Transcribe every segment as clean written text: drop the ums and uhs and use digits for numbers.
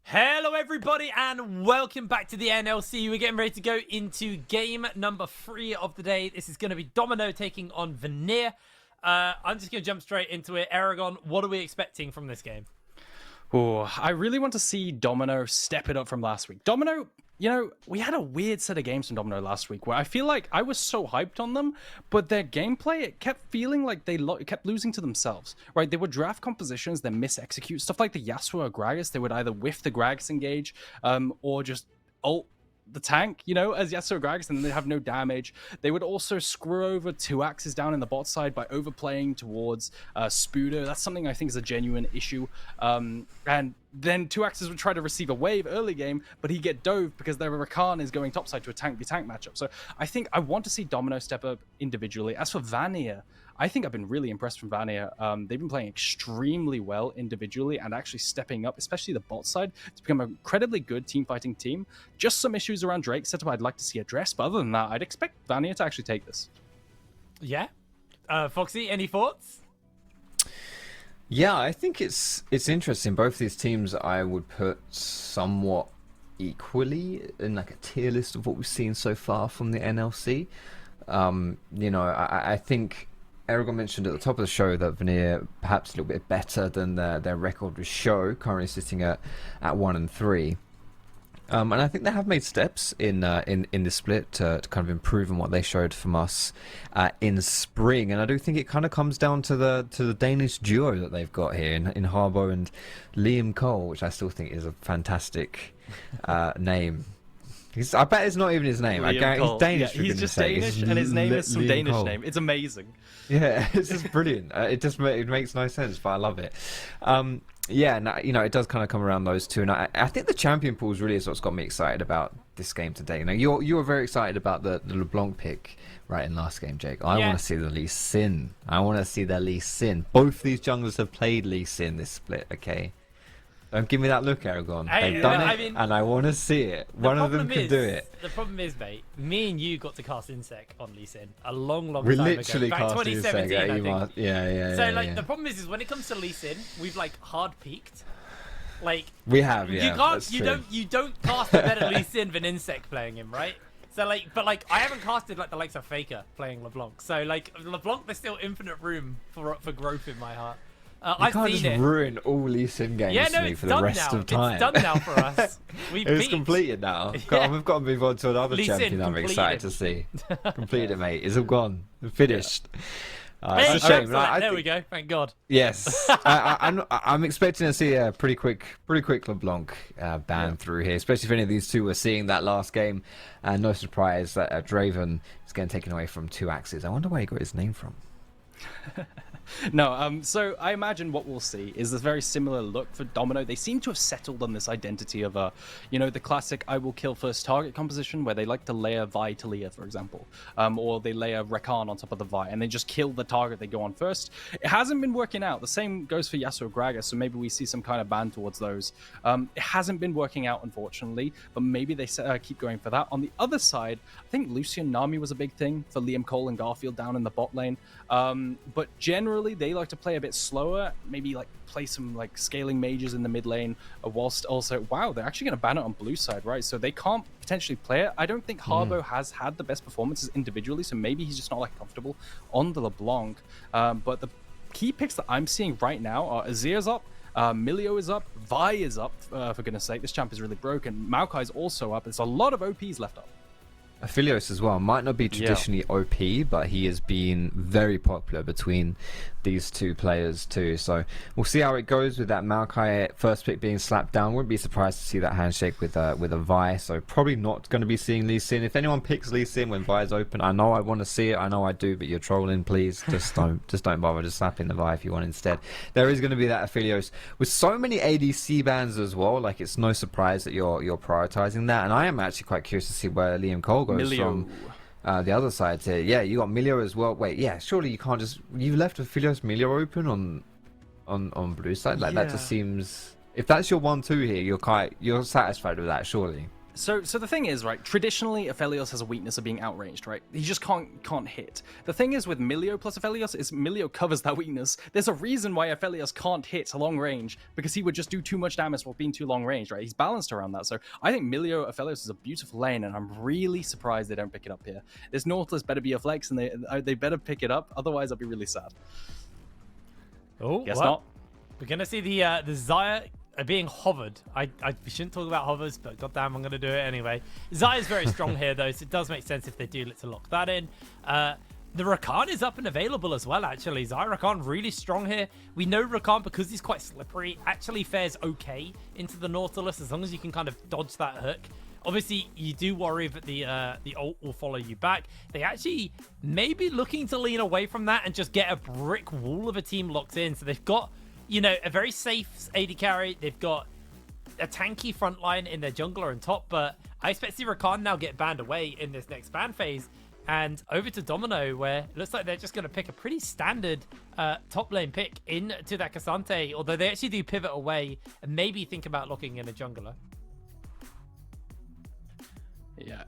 Hello everybody and welcome back to the NLC. We're getting ready to go into game number 3 of the day. This is going to be Domino taking on Vanir. I'm just going to jump straight into it. Aragon, what are we expecting from this game? Oh, I really want to see Domino step it up from last week. Domino, we had a weird set of games from Domino last week where I feel like I was so hyped on them, but their gameplay, it kept feeling like they kept losing to themselves, right? They would draft compositions, then mis-execute. Stuff like the Yasuo or Gragas, they would either whiff the Gragas engage or just ult the tank, as Yasuo Gragas, and they have no damage. They would also screw over 2 axes down in the bot side by overplaying towards Spudo. That's something I think is a genuine issue. And then 2 axes would try to receive a wave early game, but he'd get dove because their Rakan is going topside to a tank-be-tank matchup. So I think I want to see Domino step up individually. As for Vanir, I think I've been really impressed from Vanir. They've been playing extremely well individually and actually stepping up, especially the bot side, to become an incredibly good team-fighting team. Just some issues around Drake's setup I'd like to see addressed, but other than that, I'd expect Vanir to actually take this. Yeah? Foxy, any thoughts? Yeah, I think it's interesting. Both these teams I would put somewhat equally in like a tier list of what we've seen so far from the NLC. I think Aragon mentioned at the top of the show that Vanir perhaps a little bit better than their record would show, currently sitting at 1-3. And I think they have made steps in this split to kind of improve on what they showed from us in spring. And I do think it kind of comes down to the Danish duo that they've got here in Harbo and Liam Cole, which I still think is a fantastic name. I bet it's not even his name. He's Danish. Yeah, he's just Danish, and his name is some Liam Danish Cole. name. It's amazing. Yeah, it's just brilliant. It makes no sense, but I love it. It does kind of come around those two, and I think the champion pools really is what's got me excited about this game today. You were very excited about the LeBlanc pick right in last game, Jake. I want to see the Lee Sin. I want to see the Lee Sin. Both these junglers have played Lee Sin this split. Okay. Don't give me that look, Aragon. They've done it, and I want to see it. One of them can do it. The problem is, mate, me and you got to cast Insect on Lee Sin a long time ago. We literally Back cast 2017, Insect. I think. Yeah. The problem is when it comes to Lee Sin, we've hard peaked. We have, you yeah. can't, you don't cast a better Lee Sin than Insect playing him, right? So I haven't casted the likes of Faker playing LeBlanc. So LeBlanc, there's still infinite room for growth in my heart. You can't just ruin all Lee Sin games for me for the rest of time. It's done now for us. It's completed now. Yeah. We've got to move on to another Lee Sin champion I'm excited to see. Completed it, mate. It's all gone. Finished. Hey, it's a shame. There we go. Thank God. Yes. I'm expecting to see a pretty quick LeBlanc ban through here, especially if any of these two were seeing that last game. And no surprise that Draven is getting taken away from 2 axes. I wonder where he got his name from. No, so I imagine what we'll see is this very similar look for Domino. They seem to have settled on this identity of the classic I will kill first target composition where they like to layer Vi to Leah, for example, or they layer Rakan on top of the Vi and they just kill the target they go on first. It hasn't been working out. The same goes for Yasuo Gragas, so maybe we see some kind of ban towards those. It hasn't been working out, unfortunately, but maybe they keep going for that. On the other side, I think Lucian Nami was a big thing for Liam Cole and Garfield down in the bot lane, but generally they like to play a bit slower, maybe play some scaling mages in the mid lane, whilst also they're actually going to ban it on blue side, right? So they can't potentially play it. I don't think Harbo has had the best performances individually, so maybe he's just not comfortable on the LeBlanc. But the key picks that I'm seeing right now are Azir's up, Milio is up, Vi is up, for goodness sake, this champ is really broken, Maokai's also up, there's a lot of OPs left up. Aphelios as well might not be traditionally OP, but he has been very popular between these two players too. So we'll see how it goes with that Maokai first pick being slapped down. Wouldn't be surprised to see that handshake with a Vi. So probably not going to be seeing Lee Sin. If anyone picks Lee Sin when Vi is open, I know I want to see it. I know I do, but you're trolling. Please just don't bother. Just slapping the Vi if you want instead. There is going to be that Aphelios with so many ADC bans as well. It's no surprise that you're prioritizing that. And I am actually quite curious to see where Liam Cole goes from. The other side here, you got Milio as well. Wait, surely you can't just you left Aphelios Milio open on blue side. That just seems, if that's your 1-2 here, you're satisfied with that, surely. So the thing is, right, traditionally Aphelios has a weakness of being outranged, right? He just can't hit. The thing is with Milio plus Aphelios is Milio covers that weakness. There's a reason why Aphelios can't hit long range, because he would just do too much damage while being too long range, right? He's balanced around that. So I think Milio Aphelios is a beautiful lane, and I'm really surprised they don't pick it up here. This Nautilus better be a flex, and they better pick it up, otherwise I'll be really sad. Oh, guess not. We're gonna see the Xayah being hovered. I shouldn't talk about hovers, but goddamn, I'm gonna do it anyway. Xayah's very strong here though, so it does make sense if they do look to lock that in. The Rakan is up and available as well, actually. Xayah Rakan really strong here. We know Rakan, because he's quite slippery, actually fares okay into the Nautilus as long as you can kind of dodge that hook. Obviously, you do worry that the ult will follow you back. They actually may be looking to lean away from that and just get a brick wall of a team locked in. So they've got, you know, a very safe AD carry. They've got a tanky front line in their jungler and top, but I expect to see Rakan now get banned away in this next ban phase. And over to Domino, where it looks like they're just going to pick a pretty standard top lane pick into that Cassante, although they actually do pivot away and maybe think about locking in a jungler. Yeah.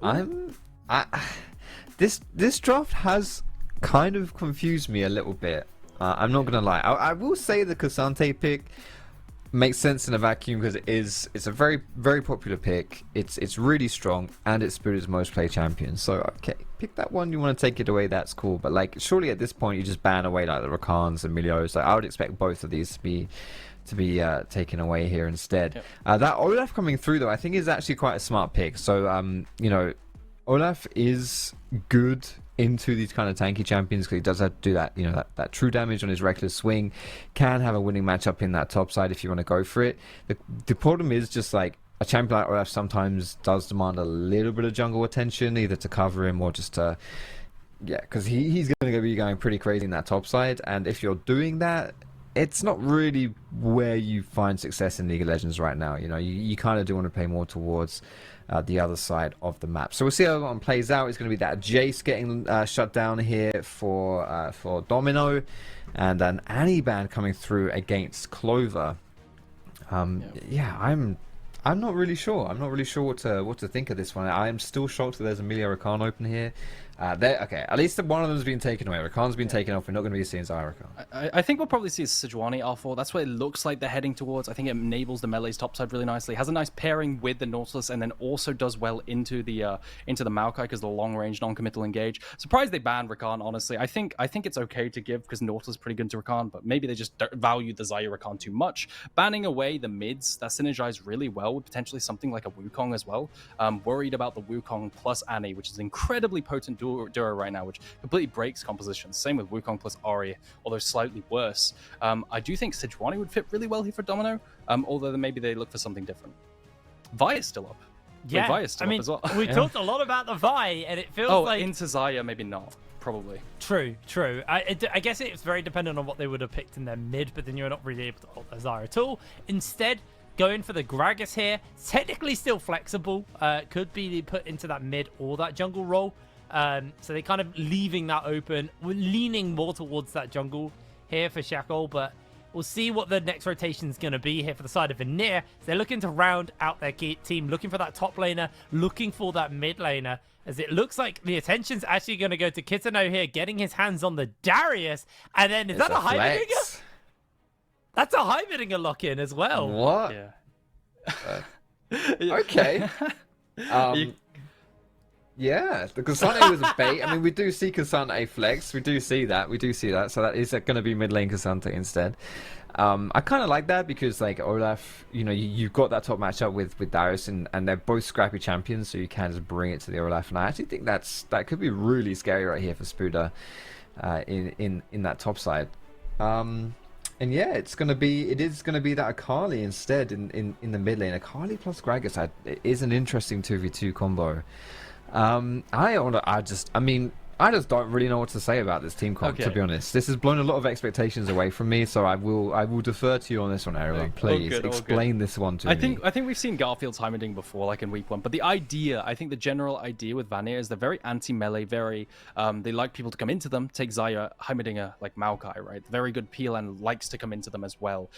This draft has kind of confused me a little bit. I'm not gonna lie. I will say the Cassante pick makes sense in a vacuum because it's a very, very popular pick. It's really strong, and it's Spirit's most played champion. So okay, pick that one. You want to take it away, that's cool. But like, surely at this point you just ban away like the Rakans and Milios. Like, I would expect both of these to be taken away here instead. Yep. That Olaf coming through though, I think is actually quite a smart pick. So you know, Olaf is good into these kind of tanky champions because he does have to do that, you know, that true damage on his reckless swing, can have a winning matchup in that top side if you want to go for it. The problem is just like a champion like Olaf sometimes does demand a little bit of jungle attention, either to cover him or just to, yeah, because he's going to be going pretty crazy in that top side, and if you're doing that, it's not really where you find success in League of Legends right now. You know, you kind of do want to play more towards the other side of the map. So we'll see how that one plays out. It's going to be that Jace getting shut down here for Domino, and an Annie ban coming through against Clover. Yeah, I'm not really sure. I'm not really sure what to think of this one. I am still shocked that there's a Milio Rakan open here. Okay, at least one of them's been taken away. Rakan's been taken off. We're not going to be seeing Xayah Rakan. I think we'll probably see Sejuani R4. That's what it looks like they're heading towards. I think it enables the melee's topside really nicely. Has a nice pairing with the Nautilus, and then also does well into the Maokai because the long range non-committal engage. Surprised they banned Rakan. Honestly, I think it's okay to give because Nautilus is pretty good to Rakan, but maybe they just don't value the Xayah Rakan too much. Banning away the mids that synergize really well with potentially something like a Wukong as well. Worried about the Wukong plus Annie, which is an incredibly potent duo right now, which completely breaks compositions. Same with Wukong plus Ahri, although slightly worse. I do think Sejuani would fit really well here for Domino, although maybe they look for something different. Vi is still up. Yeah, Vi is still up as well. We talked a lot about the Vi, and it feels like... into Xayah, maybe not. Probably. True. I guess it's very dependent on what they would have picked in their mid, but then you're not really able to hold Xayah at all. Instead, going for the Gragas here, technically still flexible, could be put into that mid or that jungle role. So they kind of leaving that open. We're leaning more towards that jungle here for Shackle, but we'll see what the next rotation is going to be here for the side of Vanir. So they're looking to round out their team, looking for that top laner, looking for that mid laner, as it looks like the attention's actually going to go to Kitano here, getting his hands on the Darius. And then, is that a Heimerdinger? That's a Heimerdinger lock-in as well. What? Yeah. Okay. Yeah, the Cassante was a bait. I mean, we do see Cassante flex. We do see that. So that is going to be mid lane Cassante instead. I kind of like that because, like, Olaf, you know, you've got that top matchup with Darius, and they're both scrappy champions, so you can just bring it to the Olaf. And I actually think that could be really scary right here for Spuda in that top side. And yeah, it is gonna be that Akali instead in the mid lane. Akali plus Gragas is an interesting 2v2 combo. I just don't really know what to say about this team comp, to be honest. This has blown a lot of expectations away from me, so I will defer to you on this one, Aaron. Please explain this one to me. I think we've seen Garfield's Heimerdinger before, like in week 1. But I think the general idea with Vanir is they're very anti-melee, very they like people to come into them. Take Xayah, Heimerdinger, like Maokai, right? Very good peel and likes to come into them as well.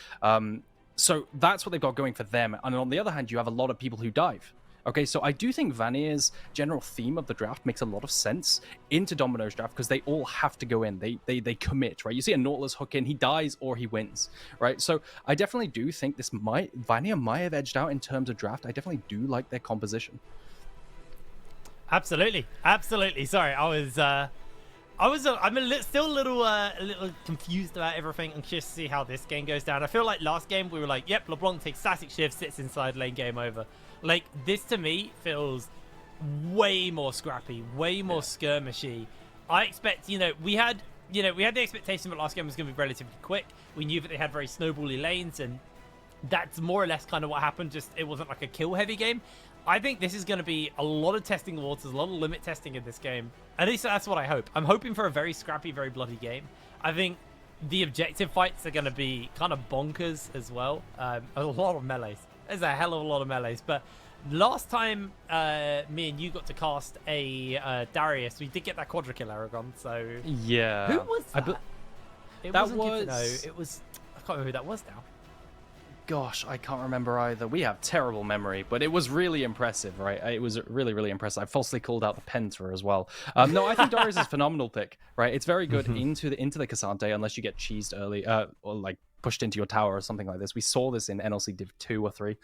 So that's what they've got going for them. And on the other hand, you have a lot of people who dive. Okay, so I do think Vanir's general theme of the draft makes a lot of sense into Domino's draft because they all have to go in. They commit, right? You see a Nautilus hook in, he dies or he wins, right? So I definitely do think Vanir might have edged out in terms of draft. I definitely do like their composition. Absolutely. Sorry, still a little confused about everything. I'm curious to see how this game goes down. I feel like last game we were like, yep, LeBlanc takes static shift, sits inside lane, game over. Like, this to me feels way more scrappy, way more skirmishy. I expect, we had the expectation that last game was going to be relatively quick. We knew that they had very snowbally lanes, and that's more or less kind of what happened. Just it wasn't like a kill heavy game. I think this is going to be a lot of testing the waters, a lot of limit testing in this game. At least that's what I hope. I'm hoping for a very scrappy, very bloody game. I think the objective fights are going to be kind of bonkers as well. A lot of melees. There's a hell of a lot of melees. But last time me and you got to cast a Darius, we did get that quadra kill, Aragon. So yeah, who was that? It that wasn't was... good to know. It was... I can't remember who that was now. Gosh, I can't remember either. We have terrible memory, but it was really impressive, right? It was really, really impressive. I falsely called out the Penta as well. No, I think Darius is a phenomenal pick, right? It's very good into the Cassante, unless you get cheesed early, or like pushed into your tower or something like this. We saw this in NLC Div 2 or 3.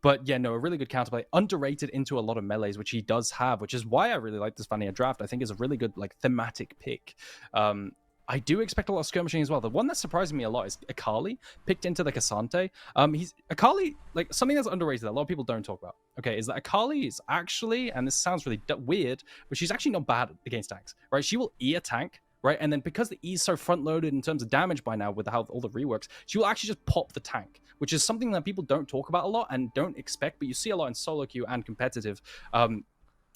But yeah, no, a really good counterplay. Underrated into a lot of melees, which he does have, which is why I really like this Vanir draft. I think is a really good like thematic pick. I do expect a lot of skirmishing as well. The one that's surprising me a lot is Akali picked into the Cassante. Akali, like something that's underrated that a lot of people don't talk about. Okay, is that Akali is actually, and this sounds really weird, but she's actually not bad against tanks, right? She will E a tank, right? And then because the E is so front loaded in terms of damage by now with how all the reworks, she will actually just pop the tank, which is something that people don't talk about a lot and don't expect, but you see a lot in solo queue and competitive.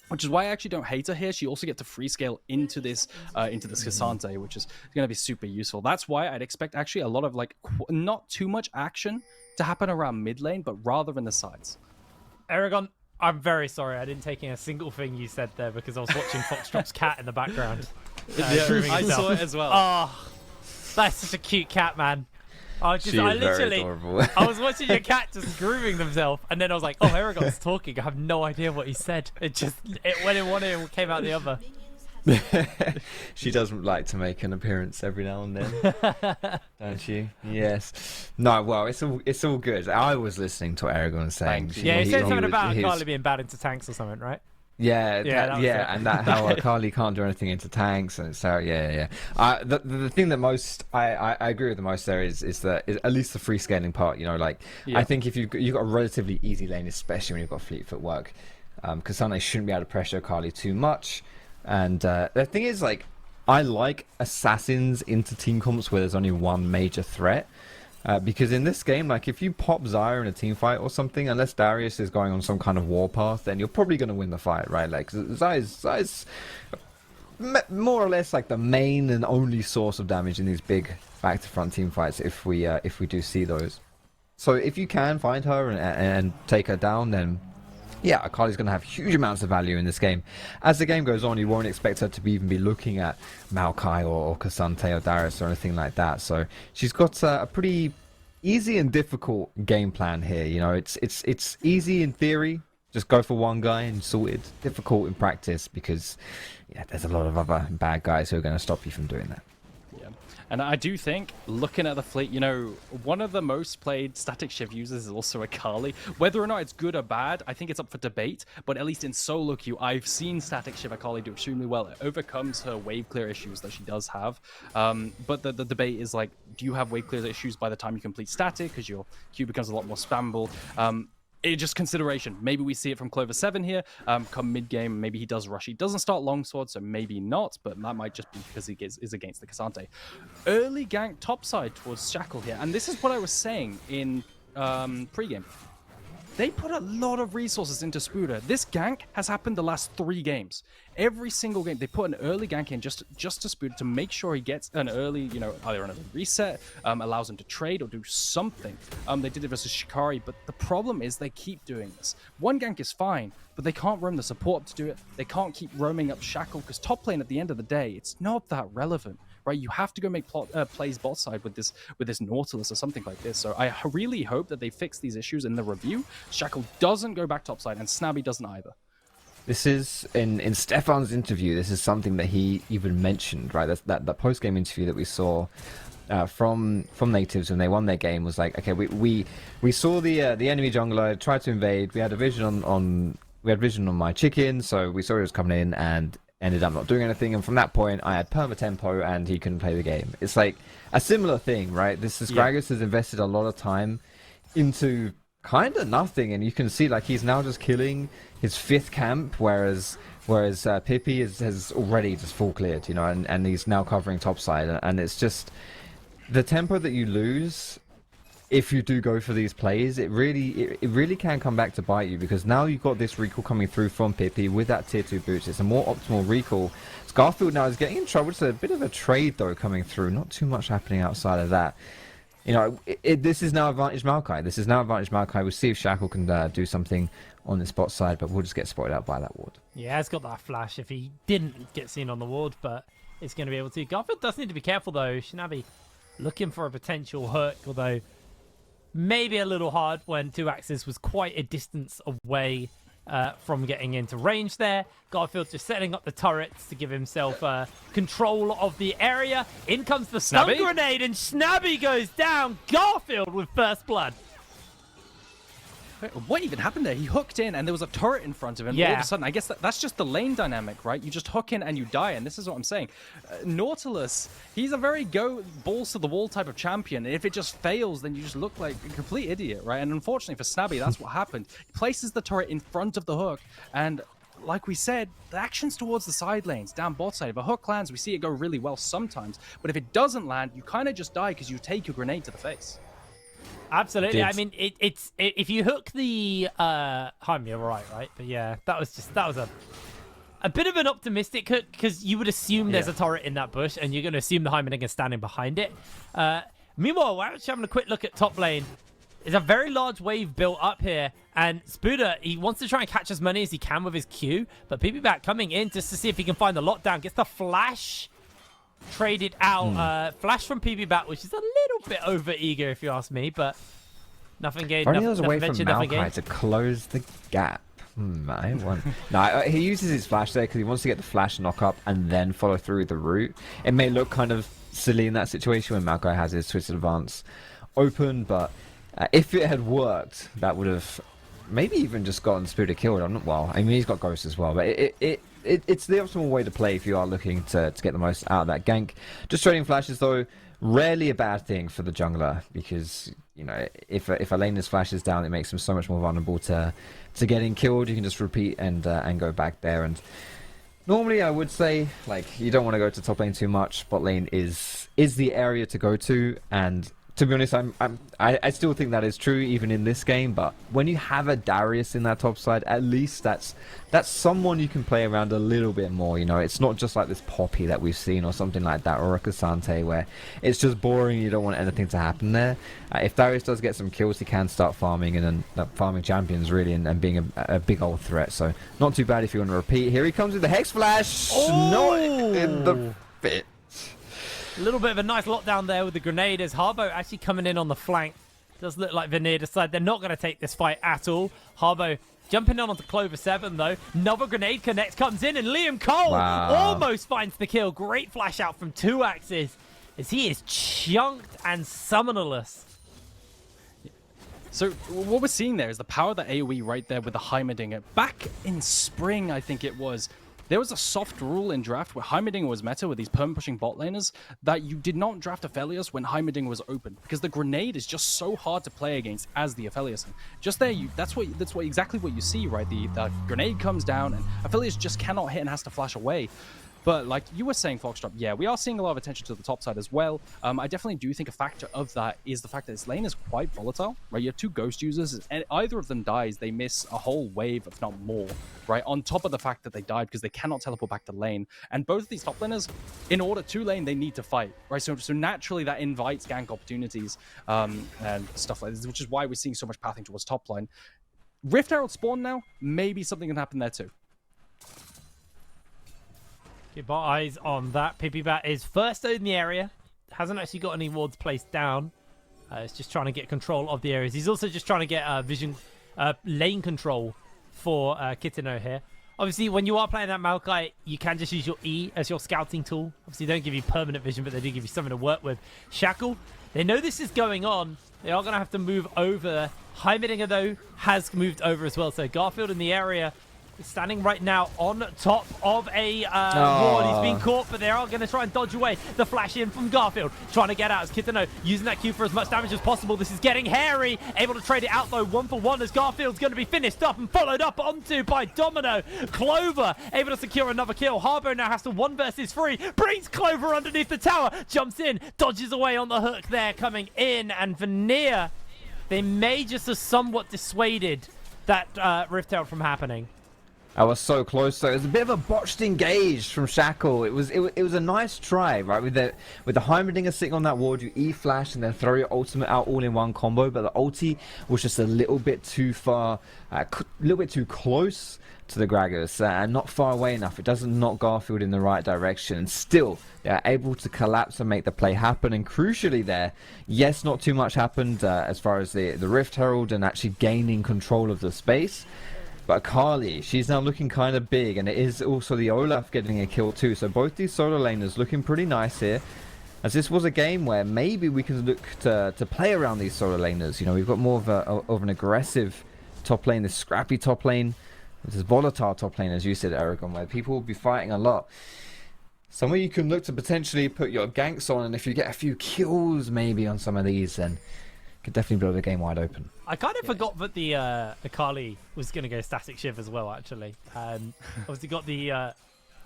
Which is why I actually don't hate her here. She also gets to free scale into this Cassante, which is going to be super useful. That's why I'd expect actually a lot of like not too much action to happen around mid lane, but rather in the sides. Aragon, I'm very sorry. I didn't take in a single thing you said there because I was watching Foxdrop's cat in the background. I saw it as well. Oh, that's such a cute cat, man. I was watching your cat just grooming themselves, and then I was like, "Oh, Aragon's talking." I have no idea what he said. It went in one ear and came out the other. She doesn't like to make an appearance every now and then, don't you? Yes. No, well, it's all good. I was listening to what Aragon was saying. Yeah, he said something about Akali being bad into tanks or something, right? Yeah, and that how Akali can't do anything into tanks, and so yeah. The thing that most I agree with the most there is at least the free scaling part. I think if you've got a relatively easy lane, especially when you've got fleet footwork, because Sunday shouldn't be able to pressure Akali too much. And the thing is, like, I like assassins into team comps where there's only one major threat. Because in this game, like, if you pop Xayah in a team fight or something, unless Darius is going on some kind of warpath, then you're probably going to win the fight, right? Like, Xayah's more or less like the main and only source of damage in these big back-to-front team fights if we do see those. So if you can find her and take her down, then yeah, Akali's going to have huge amounts of value in this game. As the game goes on, you won't expect her to even be looking at Maokai or Cassante or Darius or anything like that. So she's got a pretty easy and difficult game plan here. It's easy in theory. Just go for one guy and sorted. Difficult in practice because there's a lot of other bad guys who are going to stop you from doing that. And I do think, looking at the fleet, one of the most played static shift users is also Akali. Whether or not it's good or bad, I think it's up for debate. But at least in solo queue, I've seen static shift Akali do extremely well. It overcomes her wave clear issues that she does have. But the debate is like, do you have wave clear issues by the time you complete static? Because your queue becomes a lot more spammable. It's just consideration. Maybe we see it from Clover 7 here. Come mid-game, maybe he does rush. He doesn't start longsword, so maybe not, but that might just be because he is against the Cassante. Early gank topside towards Shackle here, and this is what I was saying in pre-game. They put a lot of resources into Spuda. This gank has happened the last 3 games. Every single game, they put an early gank in just to Spuda to make sure he gets an early, either another reset, allows him to trade or do something. They did it versus Shikari, but the problem is they keep doing this. One gank is fine, but they can't roam the support to do it. They can't keep roaming up Shackle because top lane at the end of the day, it's not that relevant. right? You have to go make plays bot side with this Nautilus or something like this. So I really hope that they fix these issues in the review. Shackle doesn't go back topside, and Snabby doesn't either. This is in Stefan's interview. This is something that he even mentioned, right? That post game interview that we saw from natives when they won their game was like, okay, we saw the enemy jungler try to invade. We had a vision on my chicken, so we saw he was coming in and ended up not doing anything. And from that point, I had perma tempo and he couldn't play the game. It's like a similar thing, right? This is Gragas has invested a lot of time into kind of nothing, and you can see like he's now just killing his 5th camp, whereas Pippi has already just full cleared, you know, and he's now covering topside, and it's just the tempo that you lose if you do go for these plays. It really can come back to bite you, because now you've got this recall coming through from Pippi with that tier 2 boots. It's a more optimal recall. Scarfield now is getting in trouble. It's a bit of a trade though coming through. Not too much happening outside of that. You know, this is now advantage Maokai. We'll see if Shackle can do something on the spot side, but we'll just get spotted out by that ward. Yeah, it's got that flash if he didn't get seen on the ward, but it's going to be able to. Garfield does need to be careful, though. Shinabi looking for a potential hook, although maybe a little hard when 2axis was quite a distance away from getting into range there. Garfield just setting up the turrets to give himself control of the area. In comes the stun grenade, and Snabby goes down. Garfield with first blood. What even happened there? He hooked in, and there was a turret in front of him. Yeah. All of a sudden, I guess that's just the lane dynamic, right? You just hook in and you die, and this is what I'm saying. Nautilus, he's a very go balls to the wall type of champion. If it just fails, then you just look like a complete idiot, right? And unfortunately for Snabby, that's what happened. He places the turret in front of the hook, and like we said, the action's towards the side lanes, down bot side. If a hook lands, we see it go really well sometimes, but if it doesn't land, you kind of just die because you take your grenade to the face. Absolutely. I mean, it's if you hook the Jaime, you're right? But yeah, that was a bit of an optimistic hook, because you would assume there's a turret in that bush, and you're going to assume the Heimerdinger is standing behind it. Meanwhile, we're actually having a quick look at top lane. There's a very large wave built up here, and Spuda, he wants to try and catch as many as he can with his Q, but PB coming in just to see if he can find the lockdown. Gets the flash traded out. Flash from PB which is a little bit over eager if you ask me, but nothing gained. Nothing away from Maokai to close the gap. No, he uses his flash there because he wants to get the flash knock up and then follow through the route. It may look kind of silly in that situation when Maokai has his twisted advance open, but if it had worked, that would have maybe even just gotten Spuda killed. Well, I mean, he's got Ghost as well, but it's the optimal way to play if you are looking to get the most out of that gank. Just trading flashes, though, rarely a bad thing for the jungler, because, you know, if a laner's flashes down, it makes them so much more vulnerable to getting killed. You can just repeat and go back there. And normally, I would say, like, you don't want to go to top lane too much. Bot lane is the area to go to, and to be honest, I still think that is true even in this game. But when you have a Darius in that top side, at least that's someone you can play around a little bit more. You know, it's not just like this Poppy that we've seen or something like that, or a Cassante, where it's just boring. You don't want anything to happen there. If Darius does get some kills, he can start farming and then farming champions really, and being a big old threat. So not too bad if you want to repeat. Here he comes with the Hex Flash. Oh! Not in the fit. A little bit of a nice lockdown there with the grenade, as Harbo actually coming in on the flank. Does look like Vanir decide they're not going to take this fight at all. Harbo jumping on onto Clover 7, though. Another grenade connect, comes in, and Liam Cole almost finds the kill. Great flash out from 2axis, as he is chunked and summonerless. So what we're seeing there is the power of the AoE right there with the Heimerdinger. Back in spring, I think it was, there was a soft rule in draft where Heimerdinger was meta with these perm-pushing bot laners, that you did not draft Aphelios when Heimerdinger was open, because the grenade is just so hard to play against as the Aphelios. Just there, that's exactly what you see, right? The grenade comes down, and Aphelios just cannot hit and has to flash away. But like you were saying, Foxtrot, yeah, we are seeing a lot of attention to the top side as well. I definitely do think a factor of that is the fact that this lane is quite volatile, right? You have two Ghost users, and either of them dies, they miss a whole wave, if not more, right? On top of the fact that they died because they cannot teleport back to lane. And both of these top laners, in order to lane, they need to fight, right? So naturally that invites gank opportunities and stuff like this, which is why we're seeing so much pathing towards top lane. Rift Herald spawn now, maybe something can happen there too. Keep our eyes on that. Pipibat is first in the area. Hasn't actually got any wards placed down. It's just trying to get control of the areas. He's also just trying to get lane control for Kitano here. Obviously, when you are playing that Maokai, you can just use your E as your scouting tool. Obviously, they don't give you permanent vision, but they do give you something to work with. Shackle, they know this is going on. They are going to have to move over. Heimerdinger, though, has moved over as well. So Garfield in the area is standing right now on top of a ward. He's been caught, but they are going to try and dodge away the flash in from Garfield. Trying to get out as Kitano using that Q for as much damage as possible. This is getting hairy. Able to trade it out, though, 1-for-1 as Garfield's going to be finished up and followed up onto by Domino. Clover able to secure another kill. Harbo now has to 1 versus 3. Brings Clover underneath the tower. Jumps in, dodges away on the hook there, coming in. And Vanir, they may just have somewhat dissuaded that Rift Herald from happening. I was so close, though. It was a bit of a botched engage from Shackle. It was a nice try, right? With the Heimerdinger sitting on that ward, you E-flash and then throw your ultimate out all in one combo. But the ulti was just a little bit too far, a little bit too close to the Gragas and not far away enough. It doesn't knock Garfield in the right direction. And still, they are able to collapse and make the play happen. And crucially there, yes, not too much happened as far as the Rift Herald and actually gaining control of the space. But Kali, she's now looking kind of big, and it is also the Olaf getting a kill too. So both these solo laners looking pretty nice here. As this was a game where maybe we can look to play around these solo laners. You know, we've got more of an aggressive top lane, this scrappy top lane, this volatile top lane, as you said, Aragon, where people will be fighting a lot. Somewhere you can look to potentially put your ganks on, and if you get a few kills maybe on some of these, then could definitely blow the game wide open. I kind of forgot that the Akali was going to go static shiv as well, actually. Obviously got the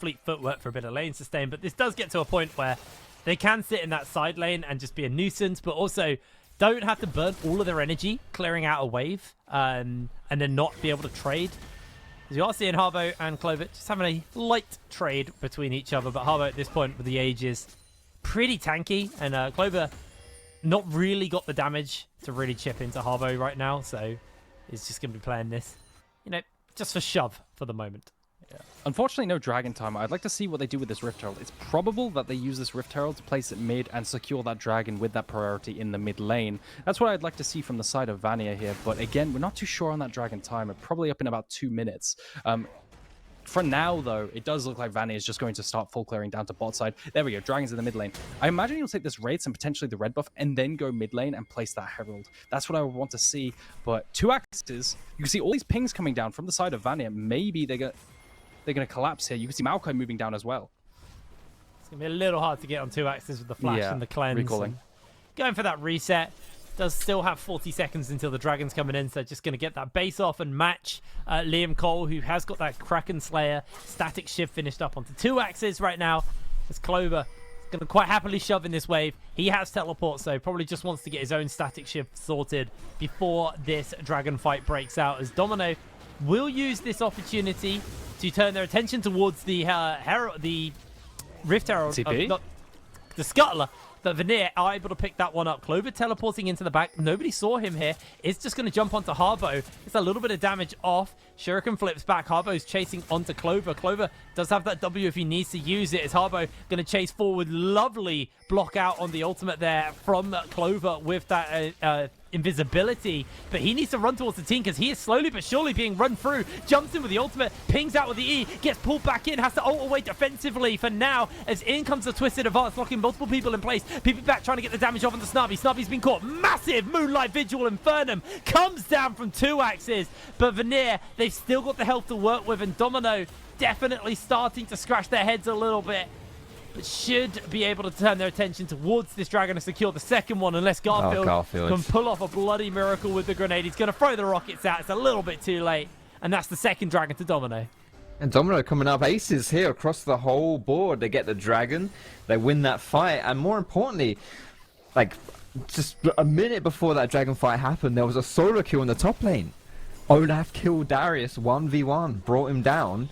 fleet footwork for a bit of lane sustain, but this does get to a point where they can sit in that side lane and just be a nuisance, but also don't have to burn all of their energy clearing out a wave and then not be able to trade. As you are seeing Harbo and Clover just having a light trade between each other, but Harbo at this point with the age is pretty tanky, and Clover not really got the damage to really chip into Harbo right now, so he's just going to be playing this, you know, just for shove for the moment. Yeah. Unfortunately, no Dragon Timer. I'd like to see what they do with this Rift Herald. It's probable that they use this Rift Herald to place it mid and secure that Dragon with that priority in the mid lane. That's what I'd like to see from the side of Vanir here, but again, we're not too sure on that Dragon Timer. Probably up in about 2 minutes. For now, though, it does look like Vanny is just going to start full clearing down to bot side. There we go, Dragon's in the mid lane. I imagine he'll take this Wraiths and potentially the red buff and then go mid lane and place that Herald. That's what I would want to see. But 2 axes, you can see all these pings coming down from the side of Vanny. Maybe they're going to collapse here. You can see Maokai moving down as well. It's going to be a little hard to get on 2 axes with the flash and the cleanse. Recalling. Going for that reset. Does still have 40 seconds until the Dragon's coming in, so just going to get that base off and match Liam Cole, who has got that Kraken Slayer static shift finished up onto 2 axes right now. As Clover is going to quite happily shove in this wave. He has teleport, so probably just wants to get his own static shift sorted before this Dragon fight breaks out, as Domino will use this opportunity to turn their attention towards the Rift Herald, the Scuttler. But Vanir are able to pick that one up. Clover teleporting into the back. Nobody saw him here. It's just going to jump onto Harbo. It's a little bit of damage off. Shuriken flips back. Harbo's chasing onto Clover. Clover does have that W if he needs to use it. Is Harbo going to chase forward? Lovely block out on the ultimate there from Clover with that invisibility, but he needs to run towards the team because he is slowly but surely being run through. Jumps in with the ultimate, pings out with the E, gets pulled back in, has to ult away defensively for now, as in comes the Twisted Advance, locking multiple people in place. People back trying to get the damage off on the Snubby. Snubby's been caught. Massive Moonlight Vigil Infernum comes down from 2 axes, but Vanir, they've still got the health to work with, and Domino definitely starting to scratch their heads a little bit. But should be able to turn their attention towards this Dragon to secure the second one, unless Garfield can pull off a bloody miracle with the grenade. He's going to throw the rockets out. It's a little bit too late. And that's the second Dragon to Domino. And Domino coming up aces here across the whole board. They get the Dragon. They win that fight. And more importantly, like just a minute before that Dragon fight happened, there was a solo kill in the top lane. Olaf killed Darius 1v1, brought him down.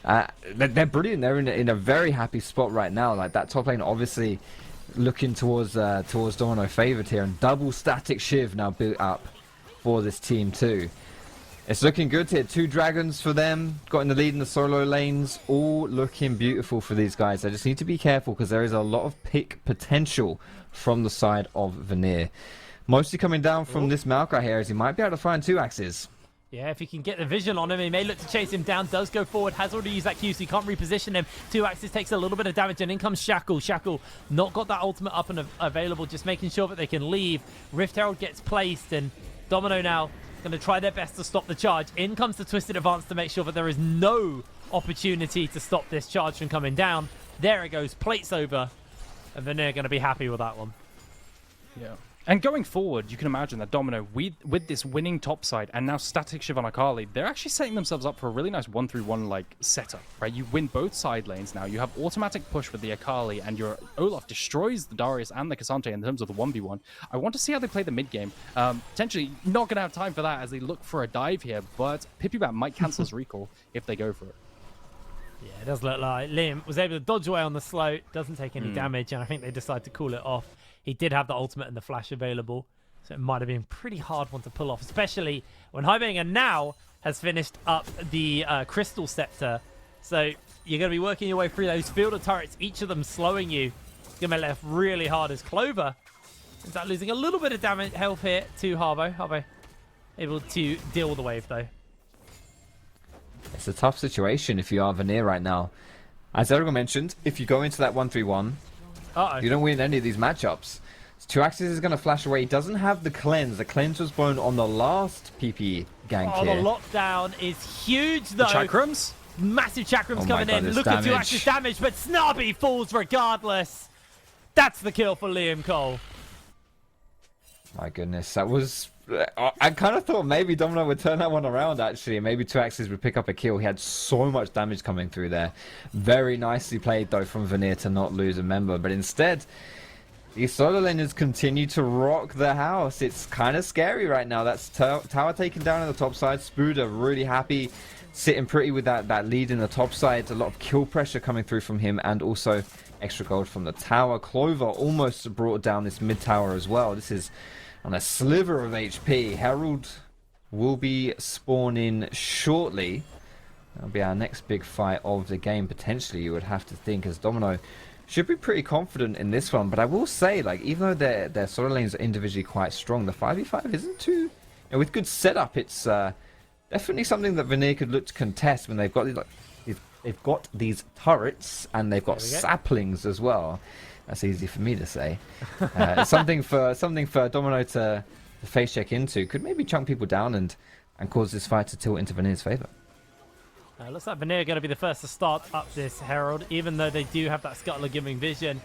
They're brilliant. They're in a very happy spot right now. Like that top lane, obviously looking towards Domino favored here, and double static shiv now built up for this team too. It's looking good here. 2 dragons for them. Got in the lead in the solo lanes. All looking beautiful for these guys. They just need to be careful because there is a lot of pick potential from the side of Vanir. Mostly coming down from this Maokai here as he might be able to find 2 axes. Yeah, if he can get the vision on him, he may look to chase him down. Does go forward, has already used that Q, so he can't reposition him. 2 axes takes a little bit of damage, and in comes Shackle. Shackle not got that ultimate up and available, just making sure that they can leave. Rift Herald gets placed, and Domino now going to try their best to stop the charge. In comes the Twisted Advance to make sure that there is no opportunity to stop this charge from coming down. There it goes, plates over, and Vanir going to be happy with that one. Yeah. And going forward, you can imagine that Domino, with this winning top side and now static Shivan Akali, they're actually setting themselves up for a really nice 1-3-1 like setup, right? You win both side lanes now. You have automatic push with the Akali, and your Olaf destroys the Darius and the Cassandra in terms of the 1v1. I want to see how they play the mid game. Potentially not going to have time for that as they look for a dive here, but Pipibat might cancel his recall if they go for it. Yeah, it does look like Liam was able to dodge away on the slope, doesn't take any damage, and I think they decide to call it off. He did have the ultimate and the flash available, so it might have been a pretty hard one to pull off, especially when Highbanger now has finished up the Crystal Scepter. So you're going to be working your way through those field of turrets, each of them slowing you. It's going to be left really hard as Clover ends up losing a little bit of damage health here to Harbo. Harbo able to deal with the wave, though. It's a tough situation if you are Vanir right now. As Eragon mentioned, if you go into that 1-3-1, you don't win any of these matchups. So 2 axes is going to flash away. He doesn't have the cleanse. The cleanse was blown on the last PP gank here. The lockdown is huge, though. The chakrams? Massive chakrams coming God, in. Look at 2 axes damage, but Snarby falls regardless. That's the kill for Liam Cole. My goodness, that was... I kind of thought maybe Domino would turn that one around, actually. Maybe 2 axes would pick up a kill. He had so much damage coming through there. Very nicely played, though, from Vanir to not lose a member. But instead, these solo laners continue to rock the house. It's kind of scary right now. That's tower taken down on the top side. Spooder really happy, sitting pretty with that lead in the top side. A lot of kill pressure coming through from him, and also extra gold from the tower. Clover almost brought down this mid tower as well. This is on a sliver of HP. Herald will be spawning shortly. That'll be our next big fight of the game, potentially, you would have to think, as Domino should be pretty confident in this one. But I will say, like, even though their solo lanes are individually quite strong, the 5v5 isn't too... You know, with good setup, it's definitely something that Vanir could look to contest when they've got they've got these turrets and they've got saplings as well. That's easy for me to say. Something for Domino to face check into. Could maybe chunk people down and cause this fight to tilt into Vanir's favor. Looks like Vanir are going to be the first to start up this Herald, even though they do have that Scuttler giving vision.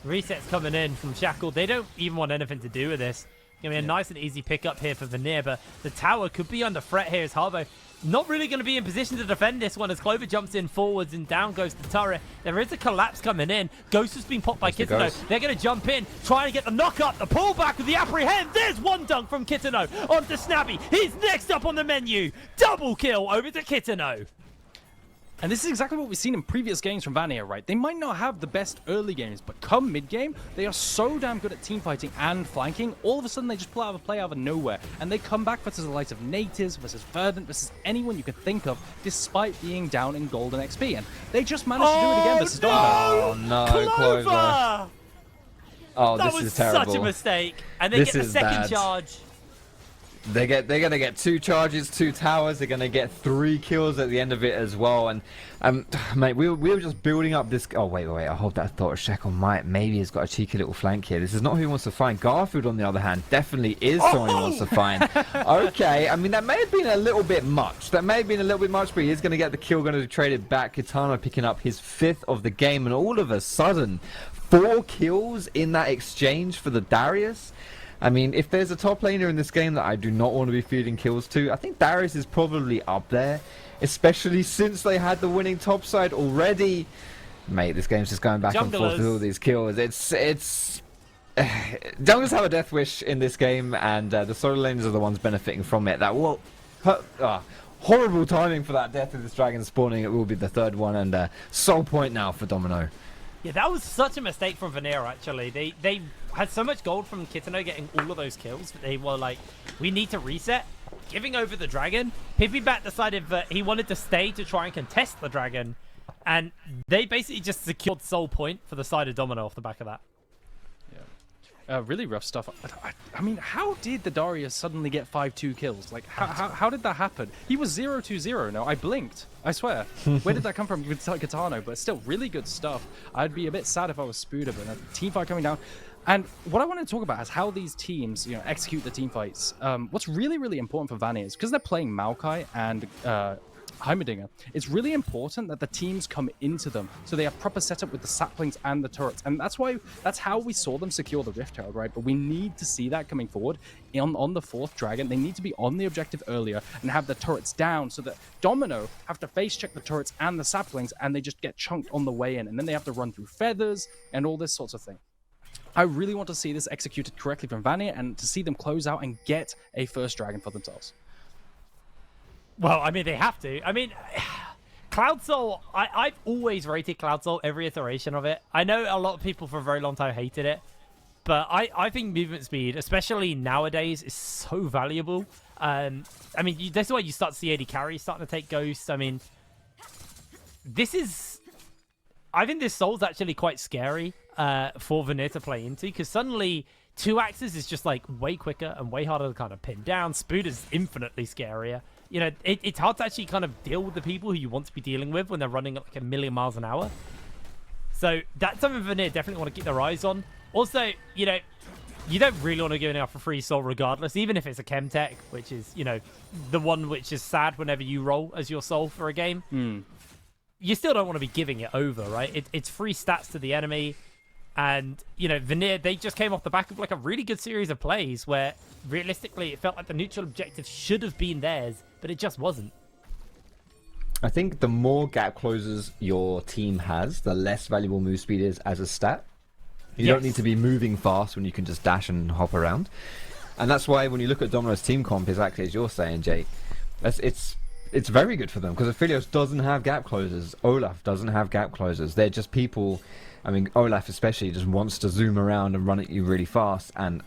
Resets coming in from Shackle. They don't even want anything to do with this. Going to be a nice and easy pickup here for Vanir, but the tower could be under threat here as Harbo not really going to be in position to defend this one as Clover jumps in forwards and down goes the turret. There is a collapse coming in. Ghost has been popped by Kitano. They're going to jump in, trying to get the knock up, the pullback with the apprehend. There's one dunk from Kitano onto Snabby. He's next up on the menu. Double kill over to Kitano. And this is exactly what we've seen in previous games from Vanir, right? They might not have the best early games, but come mid-game, they are so damn good at team fighting and flanking. All of a sudden, they just pull out a play out of nowhere, and they come back versus the likes of Natives, versus Verdant, versus anyone you could think of, despite being down in golden XP. And they just managed to do it again versus Domino. Oh no, Clover! Oh, that this is terrible. That was such a mistake. And they get the second charge. They're gonna get 2 charges, 2 towers. They're gonna get 3 kills at the end of it as well. And mate, we were just building up this. Oh wait. I hope that thought of Shackle maybe has got a cheeky little flank here. This is not who he wants to find. Garfield, on the other hand, definitely is someone he wants to find. Okay, I mean that may have been a little bit much. But he is gonna get the kill. Gonna trade it back. Kitano picking up his 5th of the game, and all of a sudden, 4 kills in that exchange for the Darius. I mean, if there's a top laner in this game that I do not want to be feeding kills to, I think Darius is probably up there, especially since they had the winning top side already. Mate, this game's just going back and forth with all these kills. It's junglers have a death wish in this game, and the solo laners are the ones benefiting from it. That will horrible timing for that death of this dragon spawning. It will be the 3rd one, and sole point now for Domino. Yeah, that was such a mistake from Vanir, actually. They had so much gold from Kitano getting all of those kills, but they were like, we need to reset. giving over the dragon. Bat decided that he wanted to stay to try and contest the dragon, and they basically just secured Soul Point for the side of Domino off the back of that. Really rough stuff. I mean, how did the Darius suddenly get 5-2 kills? Like, how did that happen? He was 0-2-0. No, I blinked. I swear. Where did that come from? Katano, but still, really good stuff. I'd be a bit sad if I was Spuda, but a team fight coming down. And what I want to talk about is how these teams, execute the team fights. What's really, really important for Vanir is because they're playing Maokai and Heimerdinger, it's really important that the teams come into them so they have proper setup with the saplings and the turrets, and that's how we saw them secure the Rift Herald, right? But we need to see that coming forward on the 4th dragon. They need to be on the objective earlier and have the turrets down so that Domino have to face check the turrets and the saplings, and they just get chunked on the way in, and then they have to run through feathers and all this sorts of thing. I really want to see this executed correctly from Vanir and to see them close out and get a first dragon for themselves. Well, I mean, they have to. I mean, Cloud Soul, I've always rated Cloud Soul, every iteration of it. I know a lot of people for a very long time hated it, but I think movement speed, especially nowadays, is so valuable. I mean, that's why you start to see AD carry starting to take ghosts. I mean, I think this Soul's actually quite scary for Vanir to play into, because suddenly 2 axes is just like way quicker and way harder to kind of pin down. Spood is infinitely scarier. It's hard to actually kind of deal with the people who you want to be dealing with when they're running at like 1,000,000 miles an hour. So that's something Vanir definitely want to keep their eyes on. Also, you don't really want to go enough for free soul regardless, even if it's a chem tech, which is, the one which is sad whenever you roll as your soul for a game. You still don't want to be giving it over, right? It's free stats to the enemy. And, Vanir, they just came off the back of like a really good series of plays where realistically it felt like the neutral objective should have been theirs, but it just wasn't. I think the more gap closers your team has, the less valuable move speed is as a stat. You don't need to be moving fast when you can just dash and hop around. And that's why when you look at Domino's team comp, exactly as you're saying, Jay, it's very good for them because Aphelios doesn't have gap closers. Olaf doesn't have gap closers. They're just people. I mean, Olaf especially just wants to zoom around and run at you really fast, and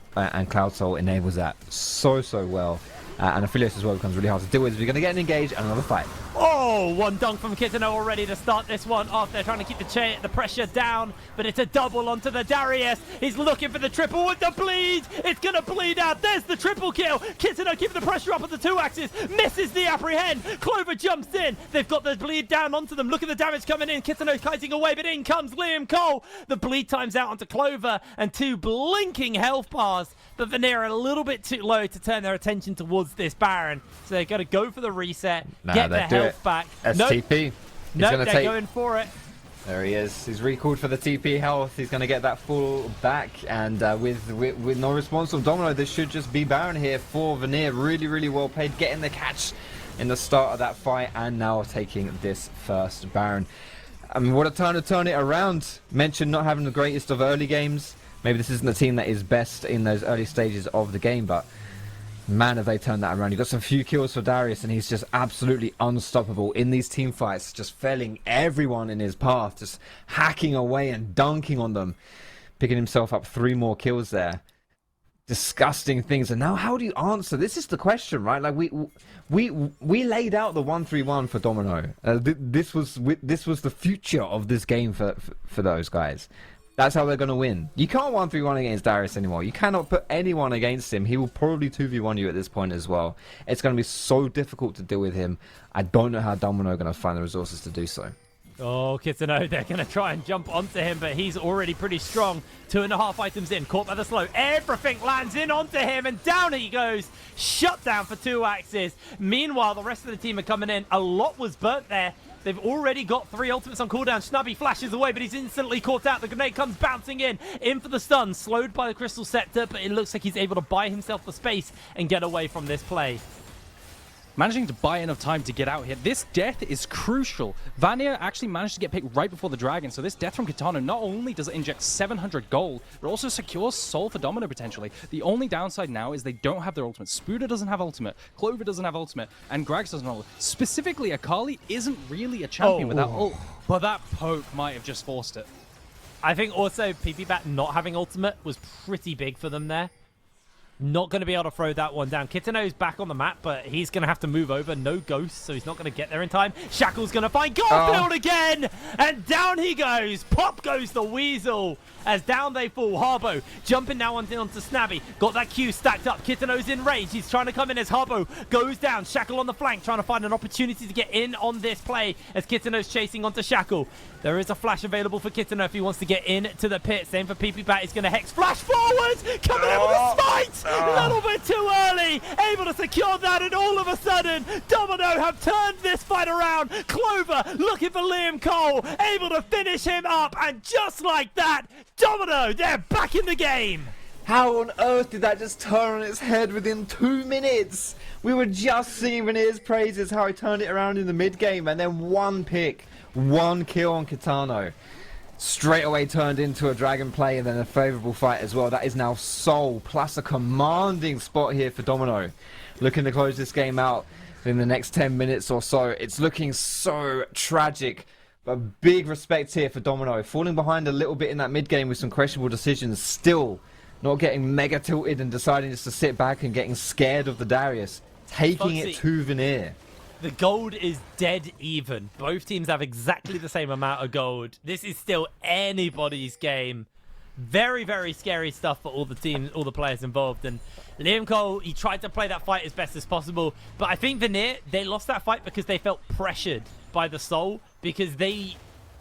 Cloud Soul enables that so well. And Aphelios as well becomes really hard to deal with. We're going to get an engage and another fight. Oh, one dunk from Kitano already to start this one off. They're trying to keep the pressure down, but it's a double onto the Darius. He's looking for the triple with the bleed. It's going to bleed out. There's the triple kill. Kitano keeping the pressure up on the 2 axes. Misses the apprehend. Clover jumps in. They've got the bleed down onto them. Look at the damage coming in. Kitano kiting away, but in comes Liam Cole. The bleed times out onto Clover and 2 blinking health bars. But Vanir are a little bit too low to turn their attention towards this Baron. So they're going to go for the reset, get their health back. STP. Nope, they're going for it. There he is. He's recalled for the TP health. He's going to get that full back. And with no response from Domino, this should just be Baron here for Vanir. Really, really well played. Getting the catch in the start of that fight. And now taking this first Baron. I mean, what a time to turn it around. Mentioned not having the greatest of early games. Maybe this isn't the team that is best in those early stages of the game, but man, have they turned that around. You've got some few kills for Darius, and he's just absolutely unstoppable in these team fights, just felling everyone in his path, just hacking away and dunking on them, picking himself up 3 more kills there. Disgusting things. And now how do you answer? This is the question, right? Like we laid out the 1-3-1 for Domino. This was the future of this game for those guys. That's how they're going to win. You can't 1-3-1 against Darius anymore. You cannot put anyone against him. He will probably 2v1 you at this point as well. It's going to be so difficult to deal with him. I don't know how Domino are going to find the resources to do so. Oh, Kitano, they're going to try and jump onto him, but he's already pretty strong. 2.5 items in, caught by the slow. Everything lands in onto him, and down he goes. Shut down for 2 axes. Meanwhile, the rest of the team are coming in. A lot was burnt there. They've already got 3 ultimates on cooldown. Snubby flashes away, but he's instantly caught out. The grenade comes bouncing in for the stun. Slowed by the Crystal Scepter, but it looks like he's able to buy himself the space and get away from this play. Managing to buy enough time to get out here. This death is crucial. Vanir actually managed to get picked right before the dragon, so this death from Kitano not only does it inject 700 gold, but also secures soul for Domino potentially. The only downside now is they don't have their ultimate. Spuda doesn't have ultimate, Clover doesn't have ultimate, and Grags doesn't have ultimate. Specifically, Akali isn't really a champion without ult, but that poke might have just forced it. I think also PP Bat not having ultimate was pretty big for them there. Not going to be able to throw that one down. Kitano's back on the map, but he's going to have to move over. No ghosts, so he's not going to get there in time. Shackle's going to find Garfield again, and down he goes. Pop goes the Weasel, as down they fall. Harbo jumping now onto Snabby. Got that Q stacked up. Kitano's in range. He's trying to come in as Harbo goes down. Shackle on the flank, trying to find an opportunity to get in on this play as Kitano's chasing onto Shackle. There is a flash available for Kitano if he wants to get into the pit. Same for PP Bat. He's going to hex flash forwards. Coming in with a smite. A little bit too early. Able to secure that, and all of a sudden, Domino have turned this fight around. Clover looking for Liam Cole. Able to finish him up. And just like that, Domino, they're back in the game. How on earth did that just turn on its head within 2 minutes? We were just singing Vanir's praises, how he turned it around in the mid game, and then one pick, one kill on Kitano. Straight away turned into a dragon play and then a favourable fight as well. That is now Soul plus a commanding spot here for Domino. Looking to close this game out in the next 10 minutes or so. It's looking so tragic. But big respect here for Domino. Falling behind a little bit in that mid game with some questionable decisions. Still not getting mega tilted and deciding just to sit back and getting scared of the Darius. Taking it to Vanir. The gold is dead even. Both teams have exactly the same amount of gold. This is still anybody's game. Very, very scary stuff for all the teams, all the players involved. And Liam Cole, he tried to play that fight as best as possible. But I think Vanir, they lost that fight because they felt pressured by the Soul, because they